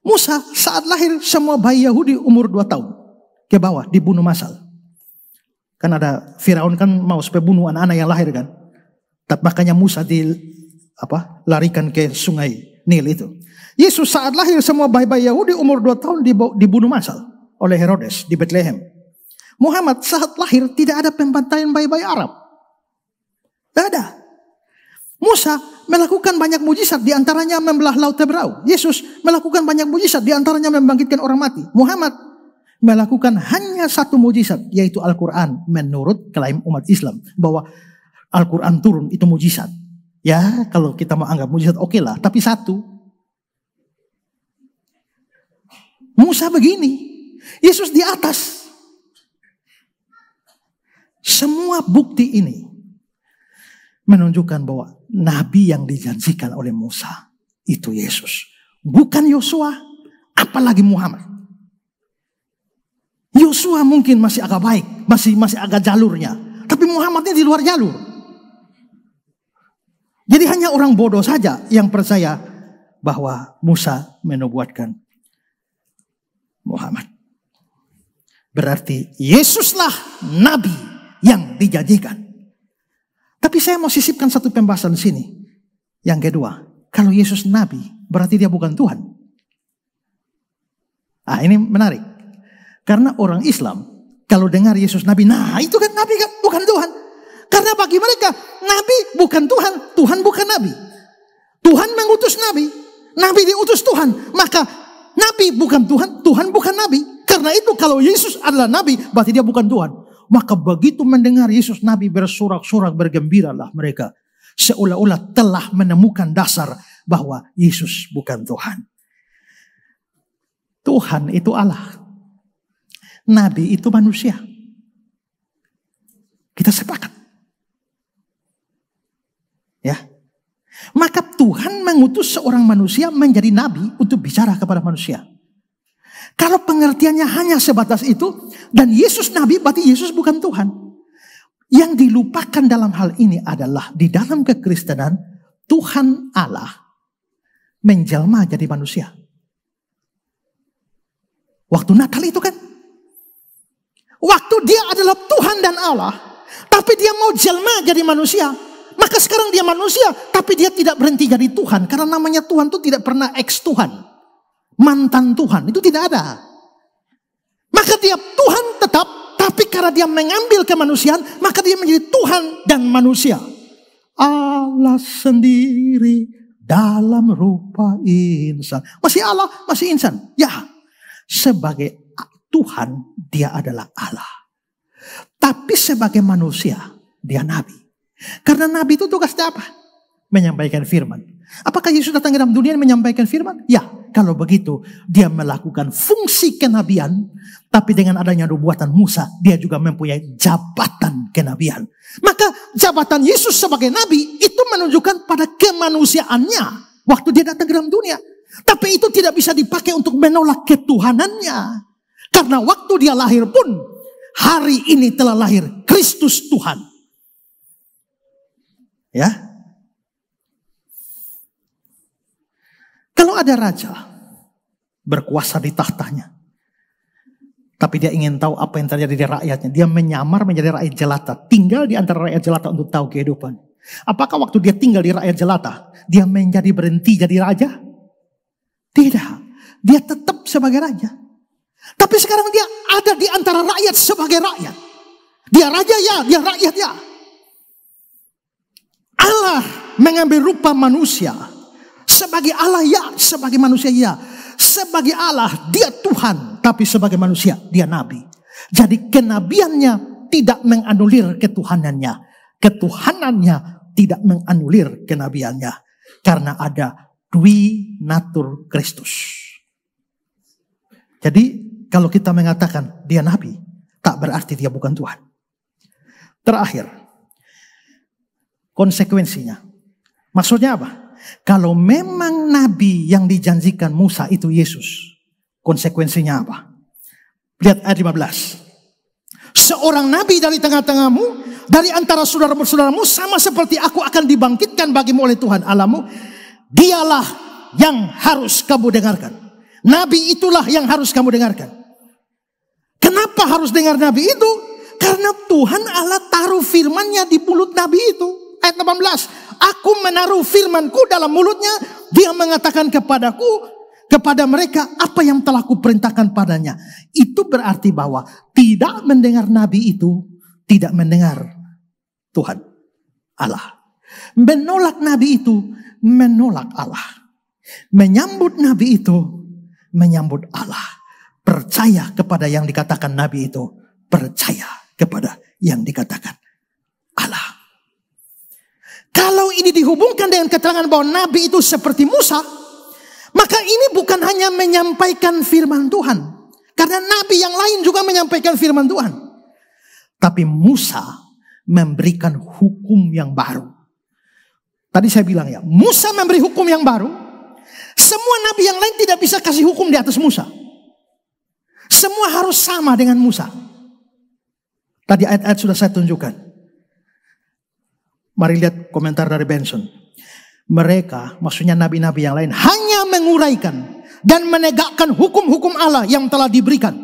Musa saat lahir semua bayi Yahudi umur 2 tahun ke bawah dibunuh massal. Kan ada Firaun kan mau supaya bunuh anak-anak yang lahir kan. Tapi makanya Musa larikan ke sungai Nil itu. Yesus saat lahir semua bayi-bayi Yahudi umur 2 tahun dibunuh massal oleh Herodes di Bethlehem. Muhammad saat lahir tidak ada pembantaian bayi-bayi Arab. Tidak ada. Musa melakukan banyak mujizat, diantaranya membelah laut Tebrau. Yesus melakukan banyak mujizat, diantaranya membangkitkan orang mati. Muhammad melakukan hanya satu mujizat, yaitu Al-Quran. Menurut klaim umat Islam bahwa Al-Quran turun itu mujizat. Ya, kalau kita mau anggap mujizat oke lah, tapi satu. Musa begini, Yesus di atas. Semua bukti ini menunjukkan bahwa nabi yang dijanjikan oleh Musa itu Yesus, bukan Yosua, apalagi Muhammad. Yosua mungkin masih agak baik, masih agak jalurnya, tapi Muhammad ini di luar jalur. Jadi hanya orang bodoh saja yang percaya bahwa Musa menubuatkan Muhammad. Berarti Yesuslah nabi yang dijanjikan. Tapi saya mau sisipkan satu pembahasan di sini. Yang kedua, kalau Yesus nabi, berarti dia bukan Tuhan. Ini menarik. Karena orang Islam, kalau dengar Yesus nabi, nah itu kan nabi kan, bukan Tuhan. Karena bagi mereka, nabi bukan Tuhan, Tuhan bukan nabi. Tuhan mengutus nabi, nabi diutus Tuhan. Maka nabi bukan Tuhan, Tuhan bukan nabi. Karena itu kalau Yesus adalah nabi, berarti dia bukan Tuhan. Maka begitu mendengar Yesus nabi bersorak-sorak, bergembiralah mereka. Seolah-olah telah menemukan dasar bahwa Yesus bukan Tuhan. Tuhan itu Allah. Nabi itu manusia. Kita sepakat. Ya. Maka Tuhan mengutus seorang manusia menjadi nabi untuk bicara kepada manusia. Kalau pengertiannya hanya sebatas itu, dan Yesus nabi, berarti Yesus bukan Tuhan. Yang dilupakan dalam hal ini adalah di dalam kekristenan, Tuhan Allah menjelma jadi manusia. Waktu Natal itu kan, waktu dia adalah Tuhan dan Allah, tapi dia mau jelma jadi manusia. Maka sekarang dia manusia, tapi dia tidak berhenti jadi Tuhan. Karena namanya Tuhan itu tidak pernah ex-Tuhan. Mantan Tuhan, itu tidak ada. Maka dia Tuhan tetap, tapi karena dia mengambil kemanusiaan, maka dia menjadi Tuhan dan manusia. Allah sendiri dalam rupa insan. Masih Allah, masih insan. Ya, sebagai Tuhan, dia adalah Allah. Tapi sebagai manusia, dia nabi. Karena nabi itu tugasnya apa? Menyampaikan firman. Apakah Yesus datang ke dalam dunia menyampaikan firman? Ya, kalau begitu dia melakukan fungsi kenabian, tapi dengan adanya nubuatan Musa, dia juga mempunyai jabatan kenabian. Maka jabatan Yesus sebagai nabi itu menunjukkan pada kemanusiaannya waktu dia datang ke dalam dunia. Tapi itu tidak bisa dipakai untuk menolak ketuhanannya. Karena waktu dia lahir pun, hari ini telah lahir Kristus Tuhan. Ya. Kalau ada raja berkuasa di tahtanya, tapi dia ingin tahu apa yang terjadi di rakyatnya, dia menyamar menjadi rakyat jelata, tinggal di antara rakyat jelata untuk tahu kehidupan. Apakah waktu dia tinggal di rakyat jelata, dia menjadi berhenti jadi raja? Tidak, dia tetap sebagai raja. Tapi sekarang dia ada di antara rakyat sebagai rakyat. Dia raja ya, dia rakyat ya. Allah mengambil rupa manusia. Sebagai Allah ya, sebagai manusia ya. Sebagai Allah dia Tuhan, tapi sebagai manusia dia nabi. Jadi kenabiannya tidak menganulir ketuhanannya. Ketuhanannya tidak menganulir kenabiannya. Karena ada dui natur Kristus. Jadi kalau kita mengatakan dia nabi, tak berarti dia bukan Tuhan. Terakhir, konsekuensinya. Maksudnya apa? Kalau memang nabi yang dijanjikan Musa itu Yesus, konsekuensinya apa? Lihat ayat 15. Seorang nabi dari tengah-tengahmu, dari antara saudara-saudaramu, sama seperti aku akan dibangkitkan bagimu oleh Tuhan Allahmu. Dialah yang harus kamu dengarkan. Nabi itulah yang harus kamu dengarkan. Kenapa harus dengar nabi itu? Karena Tuhan Allah taruh firman-Nya di mulut nabi itu. Ayat 18. Aku menaruh firman-Ku dalam mulutnya. Dia mengatakan kepada mereka apa yang telah Kuperintahkan padanya. Itu berarti bahwa tidak mendengar nabi itu tidak mendengar Tuhan Allah. Menolak nabi itu menolak Allah. Menyambut nabi itu menyambut Allah. Percaya kepada yang dikatakan nabi itu, percaya kepada yang dikatakan Allah. Kalau ini dihubungkan dengan keterangan bahwa nabi itu seperti Musa, maka ini bukan hanya menyampaikan firman Tuhan. Karena nabi yang lain juga menyampaikan firman Tuhan. Tapi Musa memberikan hukum yang baru. Tadi saya bilang ya, Musa memberi hukum yang baru. Semua nabi yang lain tidak bisa kasih hukum di atas Musa. Semua harus sama dengan Musa. Tadi ayat-ayat sudah saya tunjukkan. Mari lihat komentar dari Benson. Mereka, maksudnya nabi-nabi yang lain, hanya menguraikan dan menegakkan hukum-hukum Allah yang telah diberikan.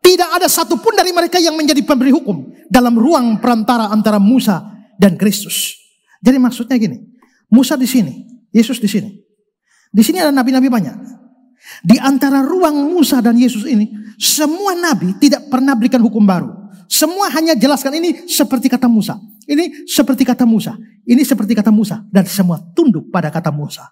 Tidak ada satupun dari mereka yang menjadi pemberi hukum dalam ruang perantara antara Musa dan Kristus. Jadi maksudnya gini, Musa di sini, Yesus di sini. Di sini ada nabi-nabi banyak. Di antara ruang Musa dan Yesus ini, semua nabi tidak pernah berikan hukum baru. Semua hanya jelaskan ini seperti kata Musa. Ini seperti kata Musa. Ini seperti kata Musa. Dan semua tunduk pada kata Musa.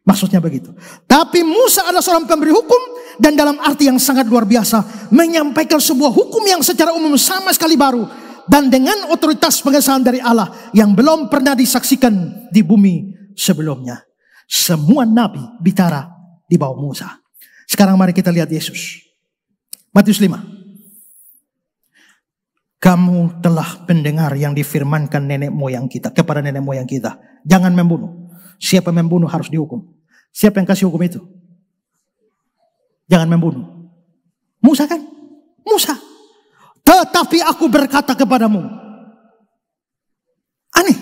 Maksudnya begitu. Tapi Musa adalah seorang pemberi hukum. Dan dalam arti yang sangat luar biasa. Menyampaikan sebuah hukum yang secara umum sama sekali baru. Dan dengan otoritas pengesahan dari Allah. Yang belum pernah disaksikan di bumi sebelumnya. Semua nabi bicara di bawah Musa. Sekarang mari kita lihat Yesus. Matius 5. Kamu telah mendengar yang difirmankan nenek moyang kita. Kepada nenek moyang kita. Jangan membunuh. Siapa membunuh harus dihukum. Siapa yang kasih hukum itu? Jangan membunuh. Musa kan? Musa. Tetapi aku berkata kepadamu. Aneh.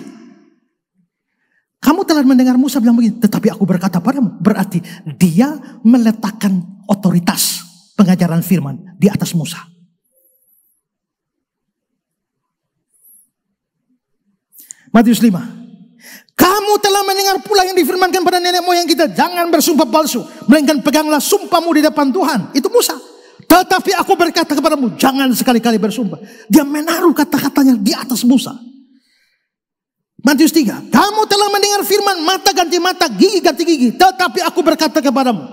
Kamu telah mendengar Musa bilang begini. Tetapi aku berkata padamu. Berarti dia meletakkan otoritas pengajaran firman di atas Musa. Matius 5. Kamu telah mendengar pula yang difirmankan pada nenek moyang kita. Jangan bersumpah palsu. Melainkan peganglah sumpahmu di depan Tuhan. Itu Musa. Tetapi aku berkata kepadamu. Jangan sekali-kali bersumpah. Dia menaruh kata-katanya di atas Musa. Matius 3. Kamu telah mendengar firman. Mata ganti mata. Gigi ganti gigi. Tetapi aku berkata kepadamu.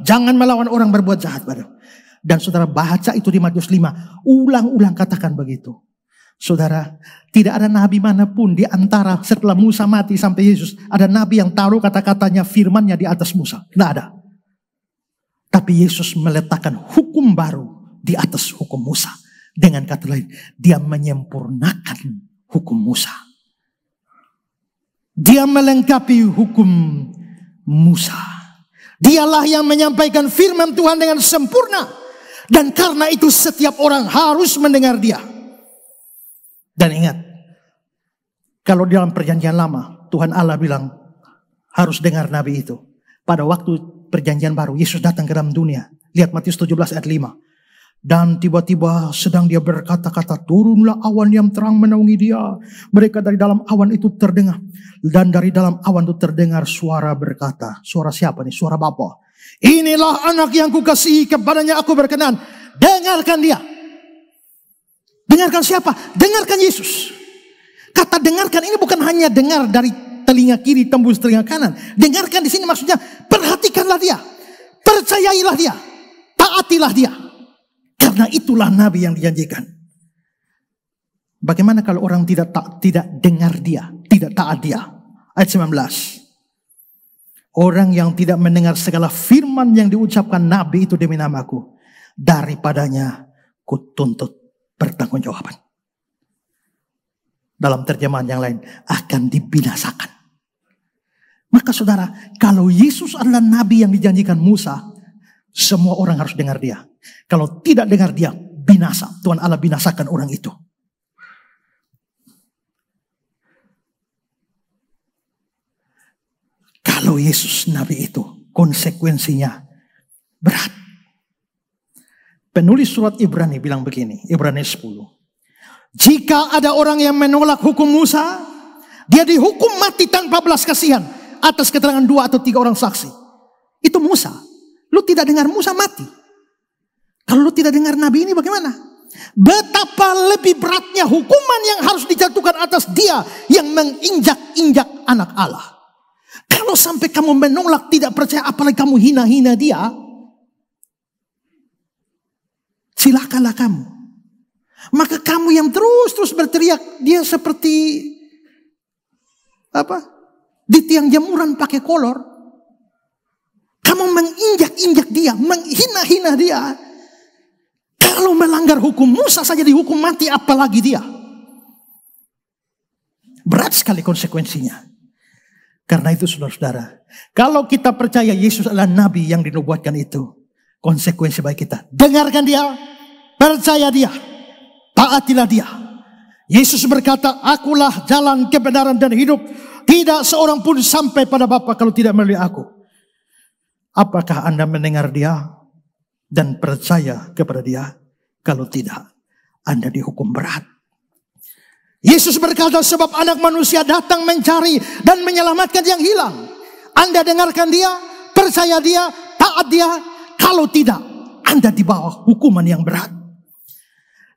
Jangan melawan orang berbuat jahat padamu. Dan saudara baca itu di Matius 5. Ulang-ulang katakan begitu. Saudara, tidak ada nabi manapun di antara setelah Musa mati sampai Yesus. Ada nabi yang taruh kata-katanya, firmannya di atas Musa. Tidak ada. Tapi Yesus meletakkan hukum baru di atas hukum Musa. Dengan kata lain, dia menyempurnakan hukum Musa. Dia melengkapi hukum Musa. Dialah yang menyampaikan firman Tuhan dengan sempurna. Dan karena itu setiap orang harus mendengar dia. Dan ingat, kalau di dalam perjanjian lama, Tuhan Allah bilang, harus dengar nabi itu. Pada waktu perjanjian baru, Yesus datang ke dalam dunia. Lihat Matius 17 ayat 5. Dan tiba-tiba sedang dia berkata-kata, turunlah awan yang terang menaungi dia. Mereka dari dalam awan itu terdengar. Dan dari dalam awan itu terdengar suara berkata. Suara siapa nih? Suara Bapa. Inilah anak yang kukasihi, kepadanya aku berkenan. Dengarkan dia. Dengarkan siapa? Dengarkan Yesus. Kata dengarkan ini bukan hanya dengar dari telinga kiri tembus telinga kanan. Dengarkan di sini maksudnya perhatikanlah dia. Percayailah dia. Taatilah dia. Karena itulah nabi yang dijanjikan. Bagaimana kalau orang tidak dengar dia, tidak taat dia? Ayat 19. Orang yang tidak mendengar segala firman yang diucapkan nabi itu demi namaku, daripadanya kutuntut pertanggungjawaban. Dalam terjemahan yang lain, akan dibinasakan. Maka saudara, kalau Yesus adalah nabi yang dijanjikan Musa, semua orang harus dengar dia. Kalau tidak dengar dia, binasa. Tuhan Allah binasakan orang itu. Kalau Yesus nabi itu, konsekuensinya berat. Penulis surat Ibrani bilang begini, Ibrani 10. Jika ada orang yang menolak hukum Musa, dia dihukum mati tanpa belas kasihan atas keterangan 2 atau 3 orang saksi. Itu Musa. Lu tidak dengar Musa mati. Kalau lu tidak dengar nabi ini bagaimana? Betapa lebih beratnya hukuman yang harus dijatuhkan atas dia yang menginjak-injak anak Allah. Kalau sampai kamu menolak, tidak percaya, apalagi kamu hina-hina dia, silakanlah kamu. Maka kamu yang terus berteriak, dia seperti di tiang jemuran pakai kolor. Kamu menginjak-injak dia, menghina-hina dia. Kalau melanggar hukum Musa saja dihukum mati, apalagi dia. Berat sekali konsekuensinya. Karena itu saudara-saudara, kalau kita percaya Yesus adalah nabi yang dinubuatkan itu, konsekuensi bagi kita, dengarkan dia, percaya dia, taatilah dia. Yesus berkata, akulah jalan, kebenaran, dan hidup. Tidak seorang pun sampai pada Bapa kalau tidak melalui aku. Apakah Anda mendengar dia dan percaya kepada dia? Kalau tidak, Anda dihukum berat. Yesus berkata, sebab anak manusia datang mencari dan menyelamatkan yang hilang. Anda dengarkan dia, percaya dia, taat dia. Kalau tidak, Anda di bawah hukuman yang berat.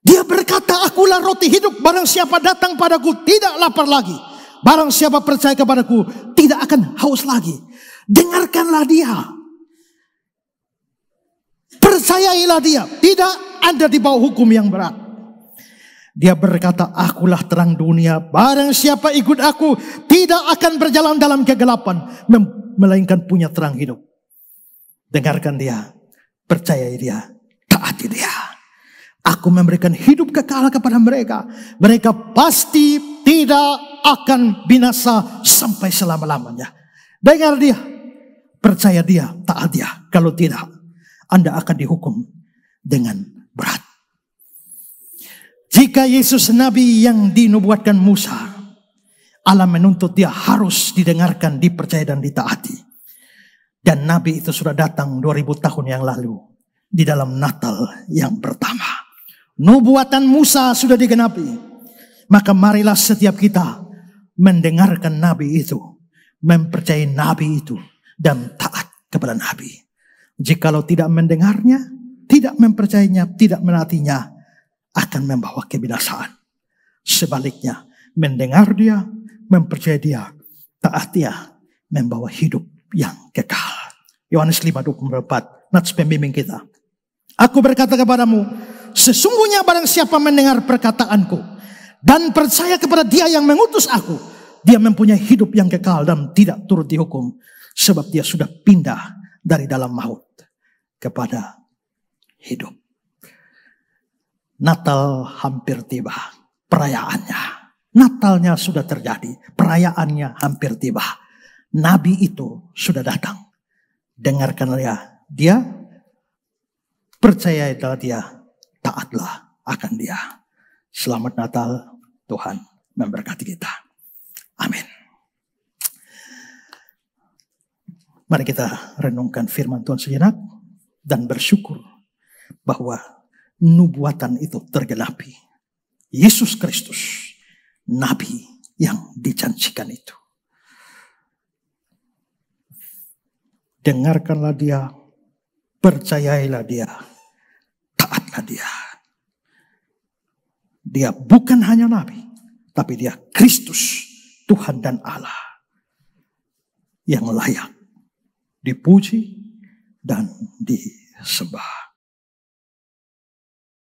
Dia berkata, akulah roti hidup. Barang siapa datang padaku tidak lapar lagi. Barang siapa percaya kepadaku tidak akan haus lagi. Dengarkanlah dia. Percayailah dia. Tidak, Anda di bawah hukum yang berat. Dia berkata, akulah terang dunia. Barang siapa ikut aku tidak akan berjalan dalam kegelapan, melainkan punya terang hidup. Dengarkan dia, percayai dia, taati dia. Aku memberikan hidup kekal kepada mereka. Mereka pasti tidak akan binasa sampai selama-lamanya. Dengar dia, percaya dia, taat dia. Kalau tidak, Anda akan dihukum dengan berat. Jika Yesus Nabi yang dinubuatkan Musa, Allah menuntut dia harus didengarkan, dipercaya, dan ditaati. Dan Nabi itu sudah datang 2000 tahun yang lalu di dalam Natal yang pertama. Nubuatan Musa sudah digenapi. Maka marilah setiap kita mendengarkan Nabi itu, mempercayai Nabi itu, dan taat kepada Nabi. Jikalau tidak mendengarnya, tidak mempercayainya, tidak menaatinya, akan membawa kebinasaan. Sebaliknya, mendengar dia, mempercayai dia, taat dia, membawa hidup yang kekal. Yohanes 5:24, nats pembimbing kita. Aku berkata kepadamu, sesungguhnya barang siapa mendengar perkataanku dan percaya kepada dia yang mengutus aku, dia mempunyai hidup yang kekal dan tidak turut dihukum, sebab dia sudah pindah dari dalam maut kepada hidup. Natal hampir tiba, perayaannya. Natalnya sudah terjadi, perayaannya hampir tiba. Nabi itu sudah datang. Dengarkanlah dia, percayailah dia, taatlah akan dia. Selamat Natal, Tuhan memberkati kita. Amin. Mari kita renungkan firman Tuhan sejenak dan bersyukur bahwa nubuatan itu tergenapi. Yesus Kristus, Nabi yang dijanjikan itu. Dengarkanlah dia, percayailah dia, taatlah dia. Dia bukan hanya Nabi, tapi dia Kristus, Tuhan dan Allah yang layak dipuji dan disembah.